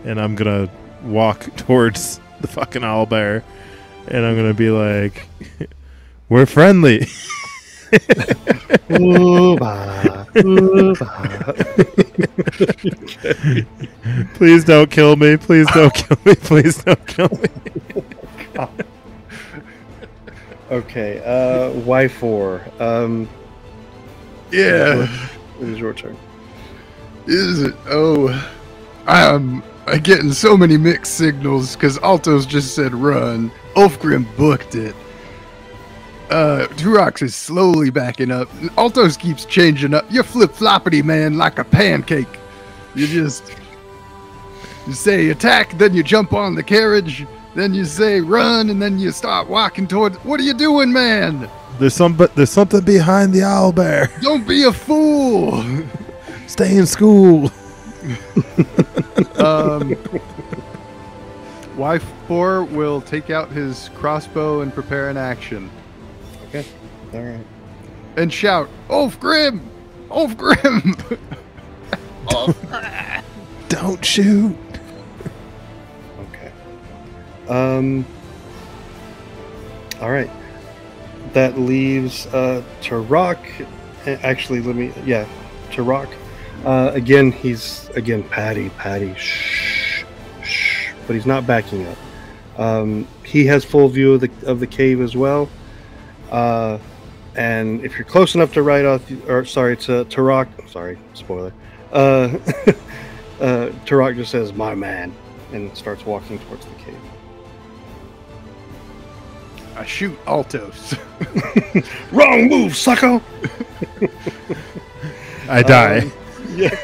and I'm gonna walk towards the fucking owlbear, and I'm gonna be like, "We're friendly." Please don't kill me. Please don't kill me. Please don't kill me. Okay, Y4. Yeah. It is your turn. Is it? Oh, I'm getting so many mixed signals because Altos just said run. Ulfgrim booked it. Durox is slowly backing up. Altos keeps changing up. You're flip-floppity, man, like a pancake. You say attack, then you jump on the carriage, then you say run, and then you start walking toward. What are you doing, man? There's something behind the owlbear. Don't be a fool. Stay in school. Y4 will take out his crossbow and prepare an action. Okay. All right. And shout, Ulfgrim! Ulfgrim! Don't shoot. Okay. All right. That leaves Turok. Actually, Turok. Again, he's Patty. Shh. But he's not backing up. He has full view of the cave as well. And if you're close enough to Turok. Sorry, spoiler. Turok just says, "My man," and starts walking towards the cave. I shoot Altos. Wrong move, sucker! I die. Yeah.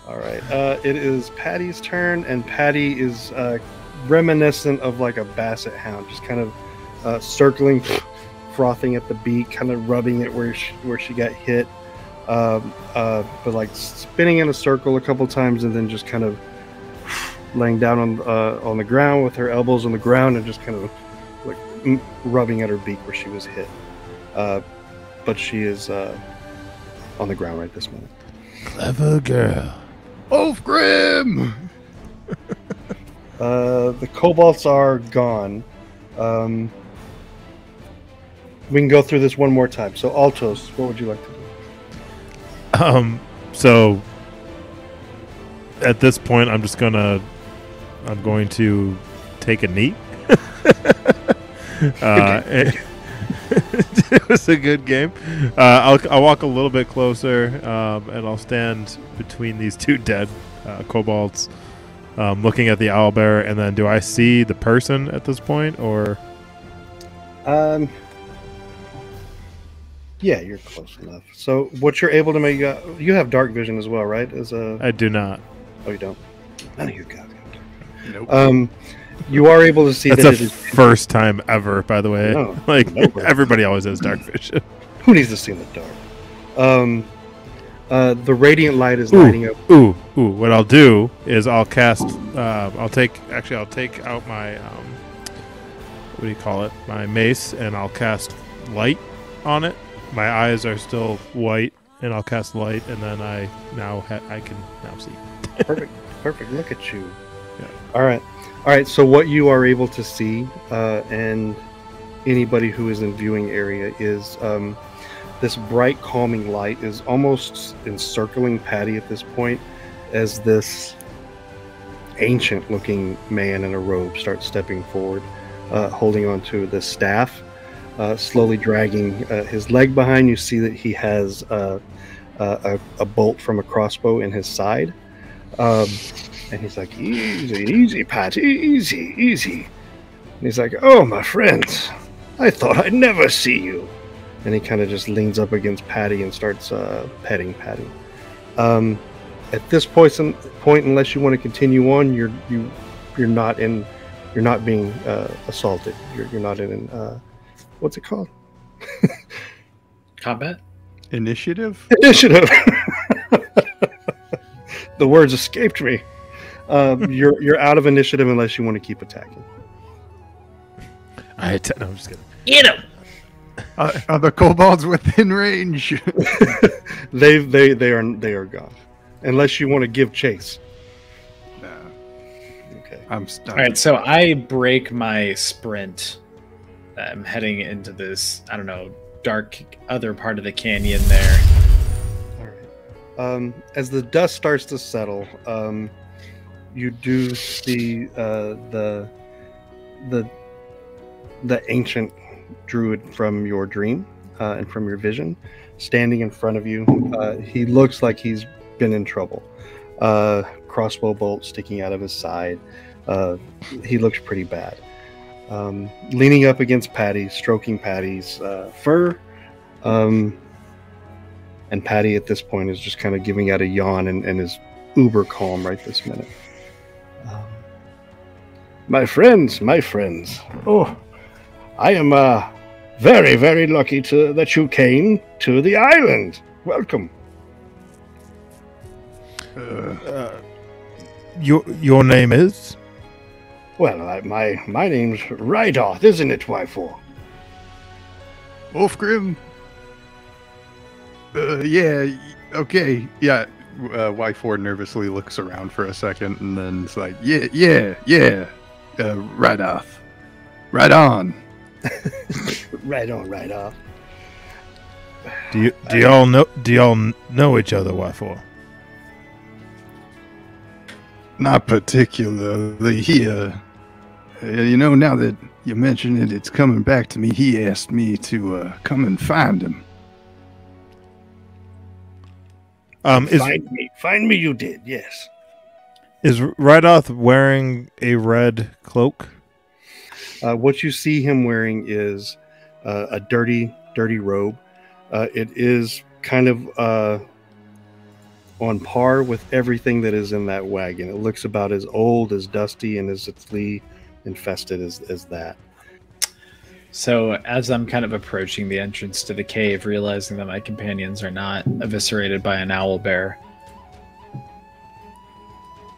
All right. It is Patty's turn, and Patty is reminiscent of like a basset hound, just kind of circling, frothing at the beak, kind of rubbing it where she got hit, but like spinning in a circle a couple times, and then just kind of laying down on the ground with her elbows on the ground and just kind of like rubbing at her beak where she was hit. But she is on the ground right this minute. Clever girl. Ulfgrim! The kobolds are gone. We can go through this one more time. So, Altos, what would you like to do? So at this point, I'm going to take a knee. It was a good game. I'll walk a little bit closer, and I'll stand between these two dead kobolds, looking at the owlbear. And then, do I see the person at this point, or? Yeah, you're close enough. So, what you're able to make, you have dark vision as well, right? I do not. Oh, you don't. None of you guys. Nope. You are able to see That's that the first time ever, by the way. No, like nobody. everybody always has dark vision. Who needs to see in the dark? The radiant light is lighting up. Ooh! What I'll do is I'll cast. I'll take out my what do you call it? My mace, and I'll cast light on it. My eyes are still white, and I'll cast light, and then I can now see. Perfect. Look at you. Yeah. All right. So what you are able to see, and anybody who is in viewing area, is this bright, calming light is almost encircling Patty at this point, as this ancient-looking man in a robe starts stepping forward, holding onto the staff, slowly dragging his leg behind. You see that he has a bolt from a crossbow in his side. And he's like, easy, Patty, easy. And he's like, oh, my friends, I thought I'd never see you. And he kind of just leans up against Patty and starts petting Patty. At this point, unless you want to continue on, you're not being assaulted. You're not in what's it called? Combat? Initiative. The words escaped me. You're out of initiative unless you want to keep attacking. No, I'm just kidding. Get him! Are the kobolds within range? They are gone, unless you want to give chase. No. Okay. I'm stuck. All right, so I break my sprint. I'm heading into this, I don't know, dark other part of the canyon there. All right. As the dust starts to settle, you do see the ancient druid from your dream and from your vision standing in front of you. He looks like he's been in trouble. Crossbow bolt sticking out of his side. He looks pretty bad. Leaning up against Patty, stroking Patty's fur. And Patty at this point is just kind of giving out a yawn and is uber calm right this minute. My friends. Oh, I am very, very lucky that you came to the island. Welcome. Your name is? Well, my name's Rydoth, isn't it, Twyfor? Ulfgrim? Yeah, okay. Yeah, Y4 nervously looks around for a second and then it's like, yeah. Right off. Right on. Right on, right off. Do y'all know each other, Y4? Not particularly. He, now that you mention it, it's coming back to me. He asked me to come and find him. Find me, you did, yes. Is Rydoth wearing a red cloak? What you see him wearing is a dirty robe. It is kind of on par with everything that is in that wagon. It looks about as old, as dusty, and as flea infested as that. So as I'm kind of approaching the entrance to the cave, realizing that my companions are not eviscerated by an owl bear,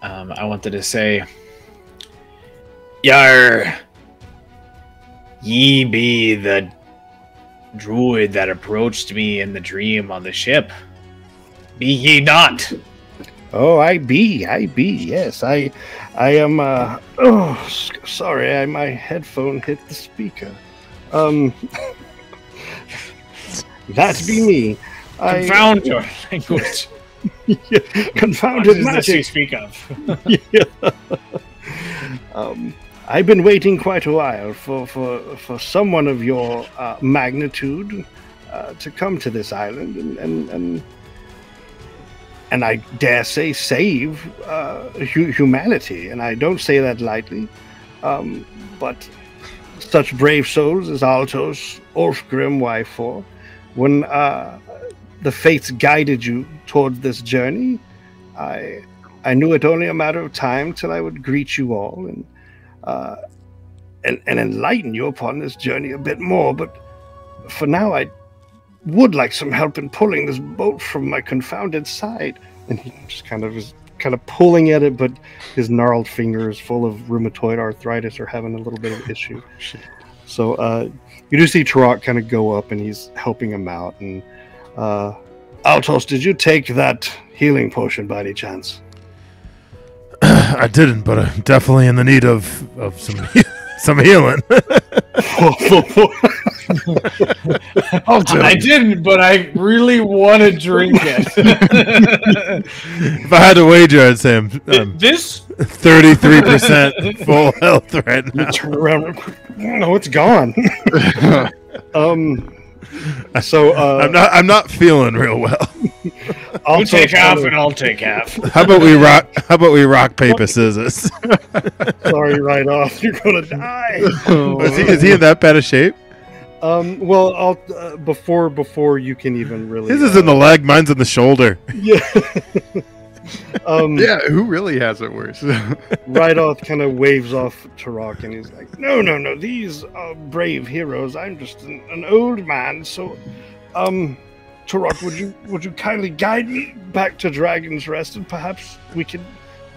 I wanted to say, Yar, ye be the druid that approached me in the dream on the ship. Be ye not? Oh, I be, yes. I am, sorry, my headphone hit the speaker. That be me. Confound your language. Yeah, confounded magic. What is this you speak of? I've been waiting quite a while for someone of your magnitude to come to this island and I dare say save humanity, and I don't say that lightly. But such brave souls as Altos, Ulfgrim, Y4, when the fates guided you towards this journey, I knew it only a matter of time till I would greet you all and enlighten you upon this journey a bit more. But for now, I would like some help in pulling this boat from my confounded side. And he just kind of pulling at it, but his gnarled fingers, full of rheumatoid arthritis, are having a little bit of issue. So you do see Turok kind of go up, and he's helping him out. And Altos, did you take that healing potion by any chance? I didn't, but I'm definitely in the need of some healing. I didn't, but I really want to drink it. If I had to wager, I'd say I'm this 33% full health right now. You turn around. No, it's gone. So I'm not feeling real well. You take half, and I'll take half. How about we rock paper scissors? Sorry, right off. You're gonna die. Is he in that bad of shape? Well, I'll before you can even really. His is in the leg. Mine's in the shoulder. Yeah. Yeah. Who really has it worse? Rydoth kind of waves off Turok, and he's like, "No. These are brave heroes. I'm just an old man. So, Turok, would you kindly guide me back to Dragon's Rest, and perhaps we could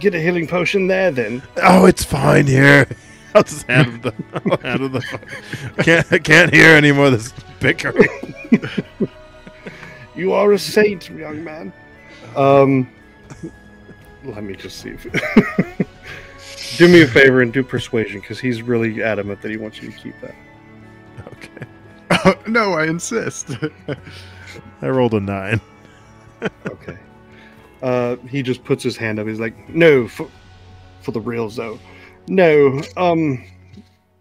get a healing potion there then?" Oh, it's fine here. I'll just hand him the. Can't hear any more of this bickering. You are a saint, young man. Let me just see if. Do me a favor and do persuasion, because he's really adamant that he wants you to keep that. Okay. Oh, no, I insist. I rolled a 9. Okay. He just puts his hand up. He's like, "No, for the reals though. No.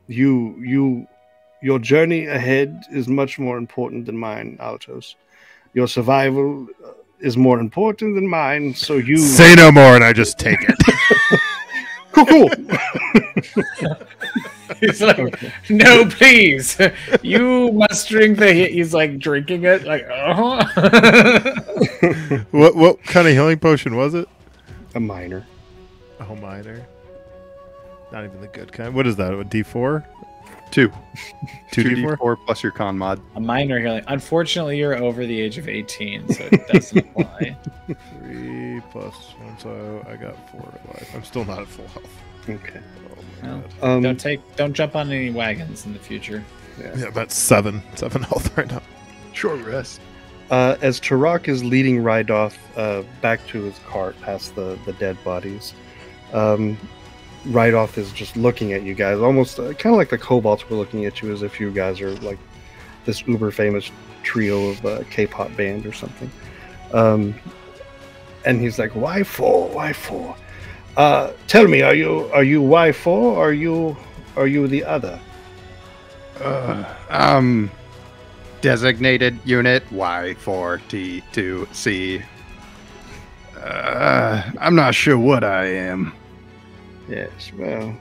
Your journey ahead is much more important than mine, Altos. Your survival is more important than mine. So you say no more, and I just take it." Cool. He's like, okay. "No, please. You must drink the." He's like drinking it, like, What kind of healing potion was it? A minor. Oh, minor. Not even the good kind. What is that? A D4? 2 2d4 plus your con mod. a minor healing. Unfortunately, you're over the age of 18, so it doesn't apply. 3 plus 1, so I got 4 life. I'm still not at full health. Okay. Oh my God. Don't jump on any wagons in the future. Yeah, about 7 health right now. Short rest. As Tarak is leading Rydoth back to his cart past the dead bodies, Rydoth is just looking at you guys, almost kind of like the kobolds were looking at you, as if you guys are like this uber famous trio of a K-pop band or something. And he's like, "Why for? Why for? Tell me, are you Y4 or are you the other?" Designated unit Y4T2C. I'm not sure what I am. Yes, well,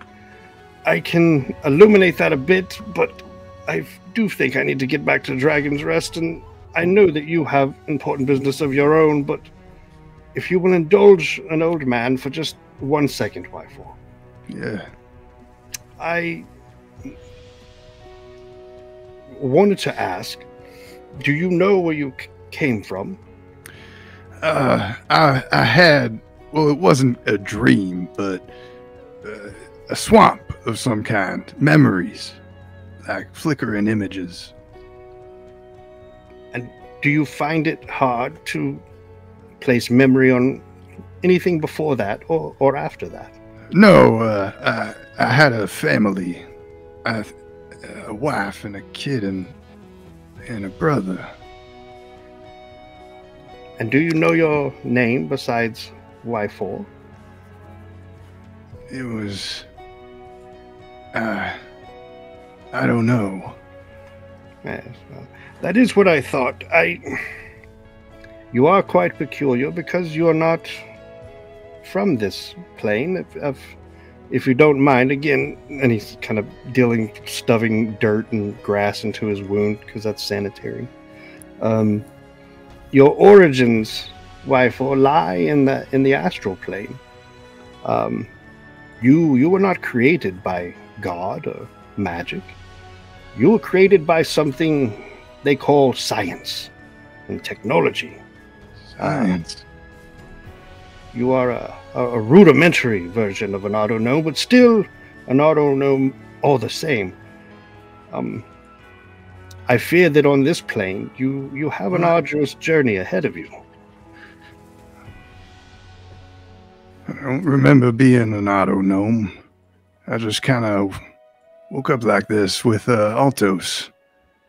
I can illuminate that a bit, but I do think I need to get back to Dragon's Rest, and I know that you have important business of your own, but if you will indulge an old man for just 1 second, Y4. Yeah. I wanted to ask, do you know where you came from? I had, well, it wasn't a dream, but a swamp of some kind. Memories, like flickering images. And do you find it hard to place memory on anything before that or after that? No, I had a family, a wife and a kid and a brother. And do you know your name besides Y4? It was, I don't know. Yes, well, that is what I thought. You are quite peculiar because you are not from this plane. If you don't mind, again, and he's kind of stuffing dirt and grass into his wound because that's sanitary. Your origins, Y4, lie in the astral plane. You were not created by God or magic. You were created by something they call science and technology. Science. You are a rudimentary version of an auto-gnome, but still an auto-gnome all the same. I fear that on this plane, you have an arduous journey ahead of you. I don't remember being an auto-gnome. I just kind of woke up like this with Altos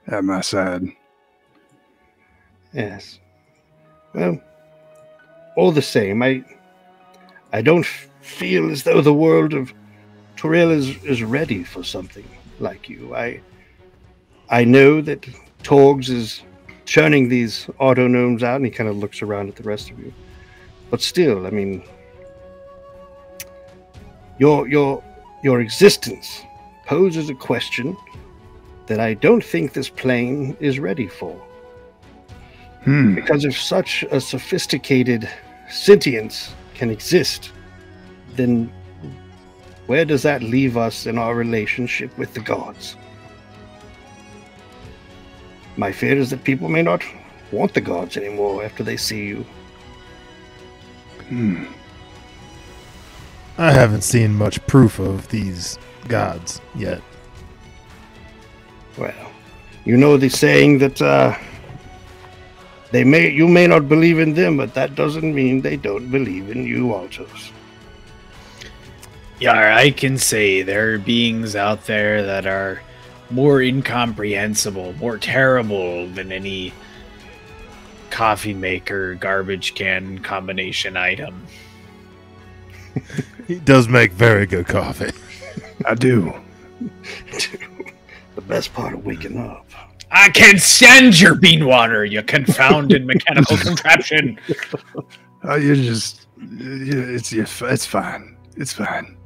at my side. Yes. Well, all the same, I don't feel as though the world of Toril is ready for something like you. I know that Torgs is churning these auto-gnomes out, and he kind of looks around at the rest of you. But still, I mean, your existence poses a question that I don't think this plane is ready for. Because if such a sophisticated sentience can exist, then where does that leave us in our relationship with the gods? My fear is that people may not want the gods anymore after they see you. I haven't seen much proof of these gods yet. Well, you know the saying that you may not believe in them, but that doesn't mean they don't believe in you, Altos. Yeah, I can say there are beings out there that are more incomprehensible, more terrible than any coffee maker, garbage can combination item. He does make very good coffee. I do. The best part of waking up. I can't stand your bean water, you confounded mechanical contraption. You're just, it's fine. It's fine.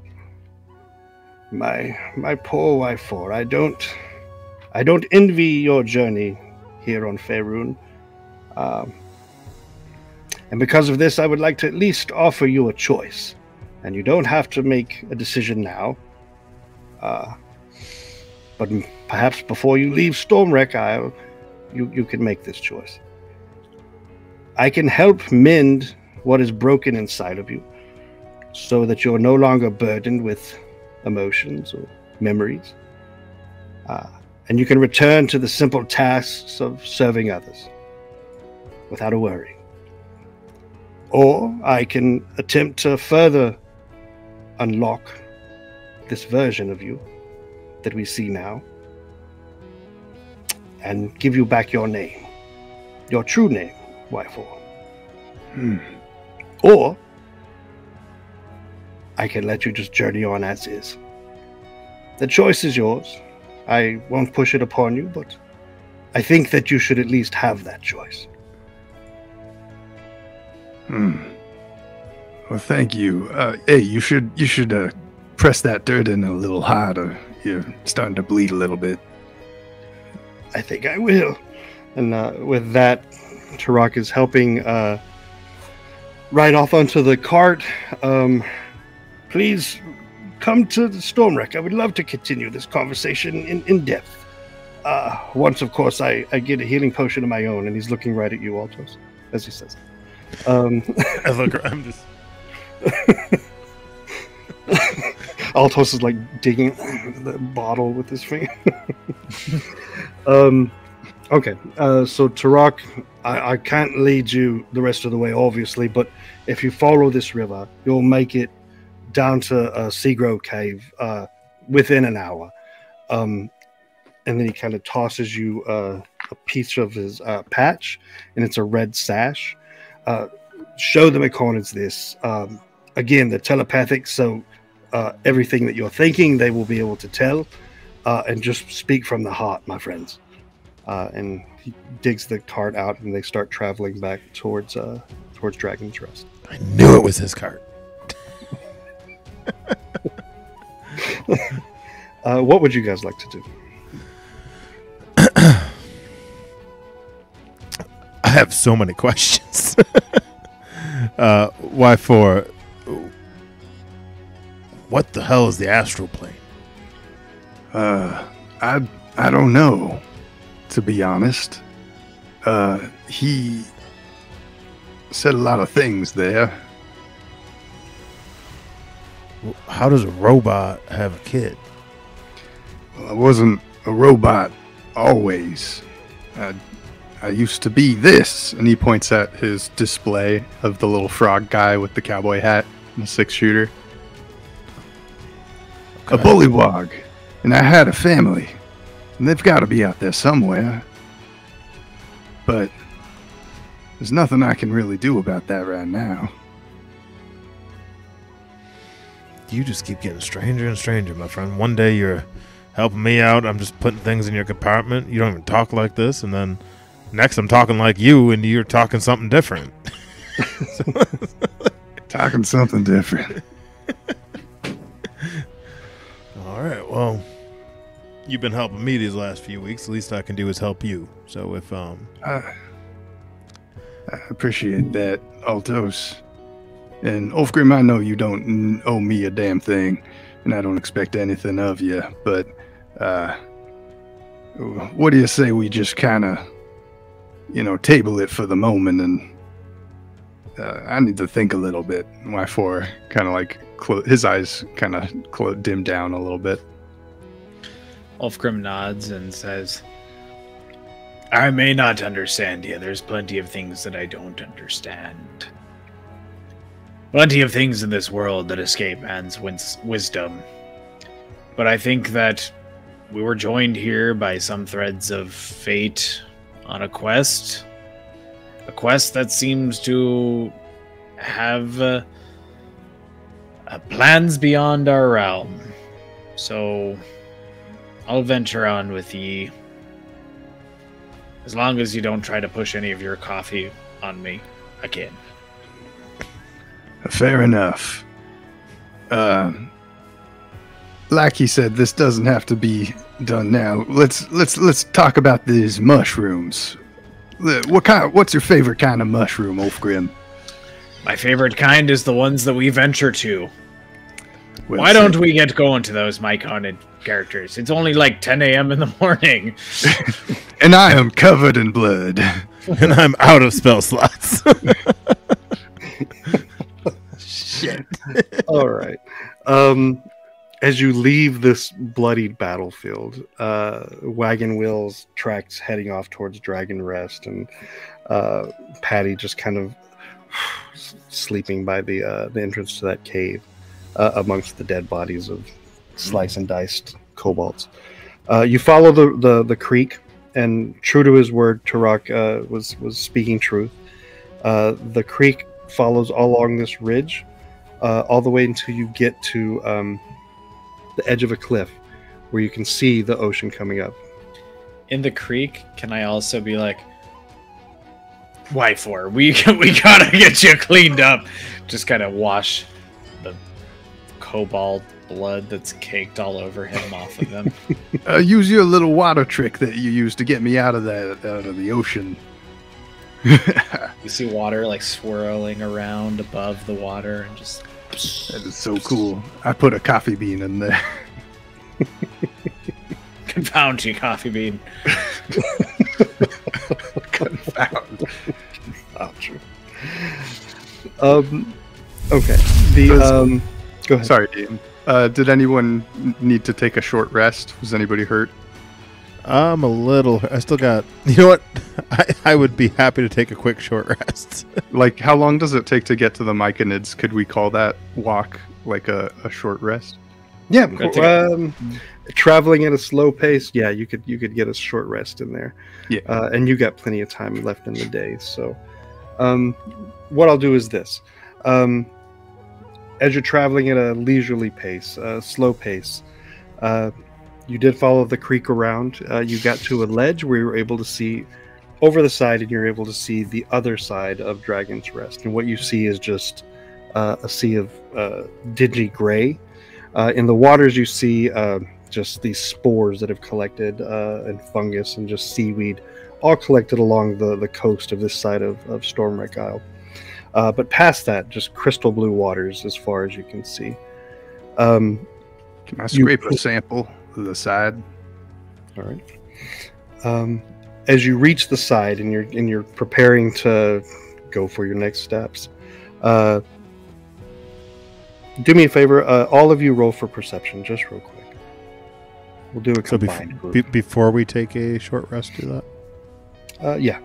My poor Y4, I don't envy your journey here on Faerun. And because of this, I would like to at least offer you a choice. And you don't have to make a decision now. But perhaps before you leave Stormwreck, you can make this choice. I can help mend what is broken inside of you, so that you're no longer burdened with emotions or memories. And you can return to the simple tasks of serving others. without a worry. Or I can attempt to further unlock this version of you that we see now and give you back your name, your true name, Y4. Or I can let you just journey on as is. The choice is yours. I won't push it upon you, but I think that you should at least have that choice. Well, thank you. Hey, you should press that dirt in a little harder. You're starting to bleed a little bit. I think I will. And with that, Turok is helping ride off onto the cart. Please come to the Stormwreck. I would love to continue this conversation in depth. Once, of course, I get a healing potion of my own, and he's looking right at you, Altos, as he says. I look. I'm just. Altos is like digging the bottle with his finger. Okay, so Turok, I can't lead you the rest of the way, obviously, but if you follow this river, you'll make it down to Seagrove Cave within an hour. And then he kind of tosses you a piece of his patch, and it's a red sash. Show the McConnens this. Again, they're telepathic, so everything that you're thinking, they will be able to tell. And just speak from the heart, my friends. And he digs the cart out, and they start traveling back towards Dragon's Rest. I knew it was his cart. What would you guys like to do? I have so many questions. Y4, what the hell is the astral plane? I don't know, to be honest. He said a lot of things there. How does a robot have a kid? Well, I wasn't a robot always. I used to be this, and he points at his display of the little frog guy with the cowboy hat and the 6-shooter. Okay. A bullywog, and I had a family, and they've got to be out there somewhere. But there's nothing I can really do about that right now. You just keep getting stranger and stranger, my friend. One day you're helping me out, I'm just putting things in your compartment. You don't even talk like this, and then next I'm talking like you, and you're talking something different. Talking something different. All right, well, you've been helping me these last few weeks. The least I can do is help you. So if I appreciate that, Altos. And Ulfgrim, I know you don't owe me a damn thing, and I don't expect anything of you, but what do you say we just kind of, table it for the moment, and I need to think a little bit. Y4 kind of like, his eyes kind of dim down a little bit. Ulfgrim nods and says, I may not understand you. There's plenty of things that I don't understand. Plenty of things in this world that escape man's wisdom. But I think that we were joined here by some threads of fate on a quest. A quest that seems to have plans beyond our realm. So I'll venture on with ye. As long as you don't try to push any of your coffee on me again. Fair enough. Like he said, this doesn't have to be done now. Let's talk about these mushrooms. What's your favorite kind of mushroom, Ulfgrim? My favorite kind is the ones that we venture to. Well, why don't we get going to those myconid characters? It's only like 10 a.m. in the morning. And I am covered in blood. And I'm out of spell slots. Shit. All right. as you leave this bloody battlefield, wagon wheels tracks heading off towards Dragon Rest, and Patty just kind of sleeping by the entrance to that cave, amongst the dead bodies of slice and diced kobolds. You follow the creek, and true to his word, Turok was speaking truth. The creek follows all along this ridge, all the way until you get to the edge of a cliff where you can see the ocean coming up. In the creek, can I also be like, why for? We gotta get you cleaned up. Just kind of wash the kobold blood that's caked all over him off of them. Use your little water trick that you used to get me out of the ocean. You see water like swirling around above the water and just... That is so cool. I put a coffee bean in there. Confound you, coffee bean. Confound. Ouch. Okay. Go ahead. Sorry, Dean. Did anyone need to take a short rest? Was anybody hurt? I'm a little... I still got... You know what? I would be happy to take a quick short rest. Like, how long does it take to get to the Myconids? Could we call that walk like a short rest? Yeah, traveling at a slow pace. Yeah, you could get a short rest in there. Yeah, and you got plenty of time left in the day. So, what I'll do is this: as you're traveling at a leisurely pace, slow pace, you did follow the creek around. You got to a ledge where you were able to see over the side, and you're able to see the other side of Dragon's Rest. And what you see is just a sea of dingy gray. In the waters, you see just these spores that have collected, and fungus and just seaweed, all collected along the coast of this side of Stormwreck Isle. But past that, just crystal blue waters as far as you can see. Can I scrape a sample of the side? All right. As you reach the side and you're preparing to go for your next steps, do me a favor. All of you roll for perception, just real quick. We'll do a combined group. Before we take a short rest, do that? Yeah.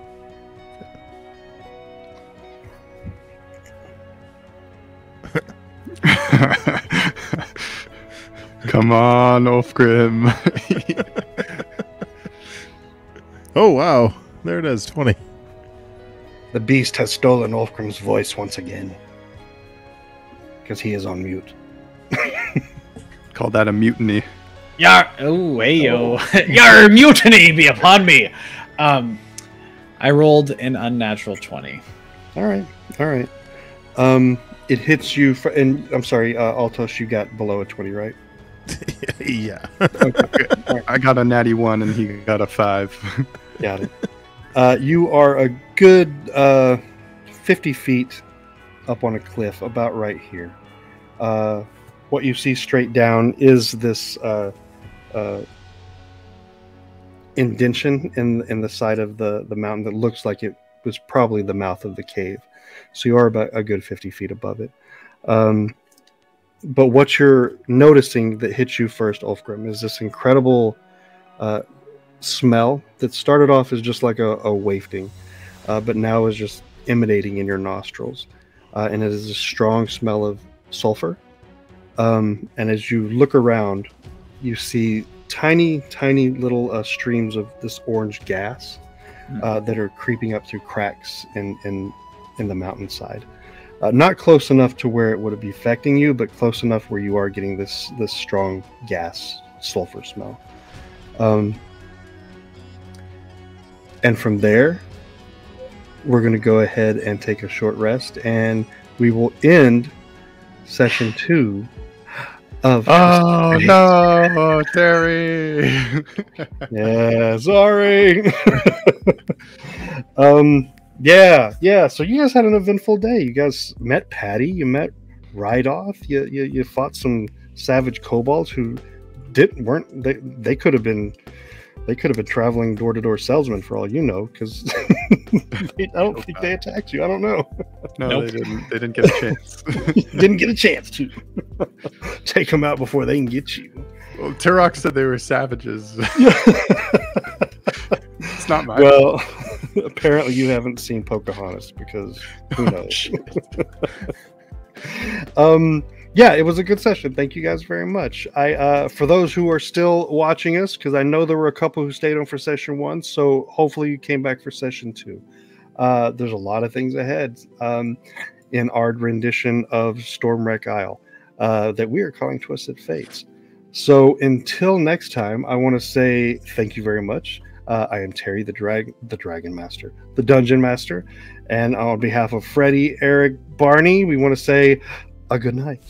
Come on, Ulfgrim. Oh, wow. There it is, 20. The beast has stolen Ulfgrim's voice once again. Because he is on mute. Call that a mutiny. Yar! Oh, ayo. Yar, mutiny be upon me! I rolled an unnatural 20. All right. It hits you, and I'm sorry, Altos, you got below a 20, right? Yeah. Okay. Right. I got a natty 1 and he got a 5. Got it. You are a good 50 feet up on a cliff, about right here. What you see straight down is this indentation in the side of the mountain that looks like it was probably the mouth of the cave. So you are about a good 50 feet above it. But what you're noticing that hits you first, Ulfgrim, is this incredible smell that started off as just like a wafting, but now is just emanating in your nostrils. And it is a strong smell of sulfur. And as you look around, you see tiny little streams of this orange gas that are creeping up through cracks in the mountainside. Not close enough to where it would be affecting you, but close enough where you are getting this strong gas sulfur smell. And from there, we're going to go ahead and take a short rest, and we will end session 2 of... Oh, no, Terry! Yeah, sorry! Yeah, so you guys had an eventful day. You guys met Patty, you met Ride-Off, you fought some savage kobolds who they could have been traveling door-to-door salesmen for all you know, because I don't think they attacked you. I don't know. No, nope. They didn't get a chance. Didn't get a chance to. Take them out before they can get you. Well, Turok said they were savages. It's not mine. Well, apparently you haven't seen Pocahontas because who knows? Yeah, it was a good session. Thank you guys very much. For those who are still watching us, because I know there were a couple who stayed on for session 1, so hopefully you came back for session 2. There's a lot of things ahead in our rendition of Stormwreck Isle that we are calling Twisted Fates. So until next time, I want to say thank you very much. I am Terry, the Dragon Master, the Dungeon Master, and on behalf of Freddie, Eric, Barney, we want to say a good night.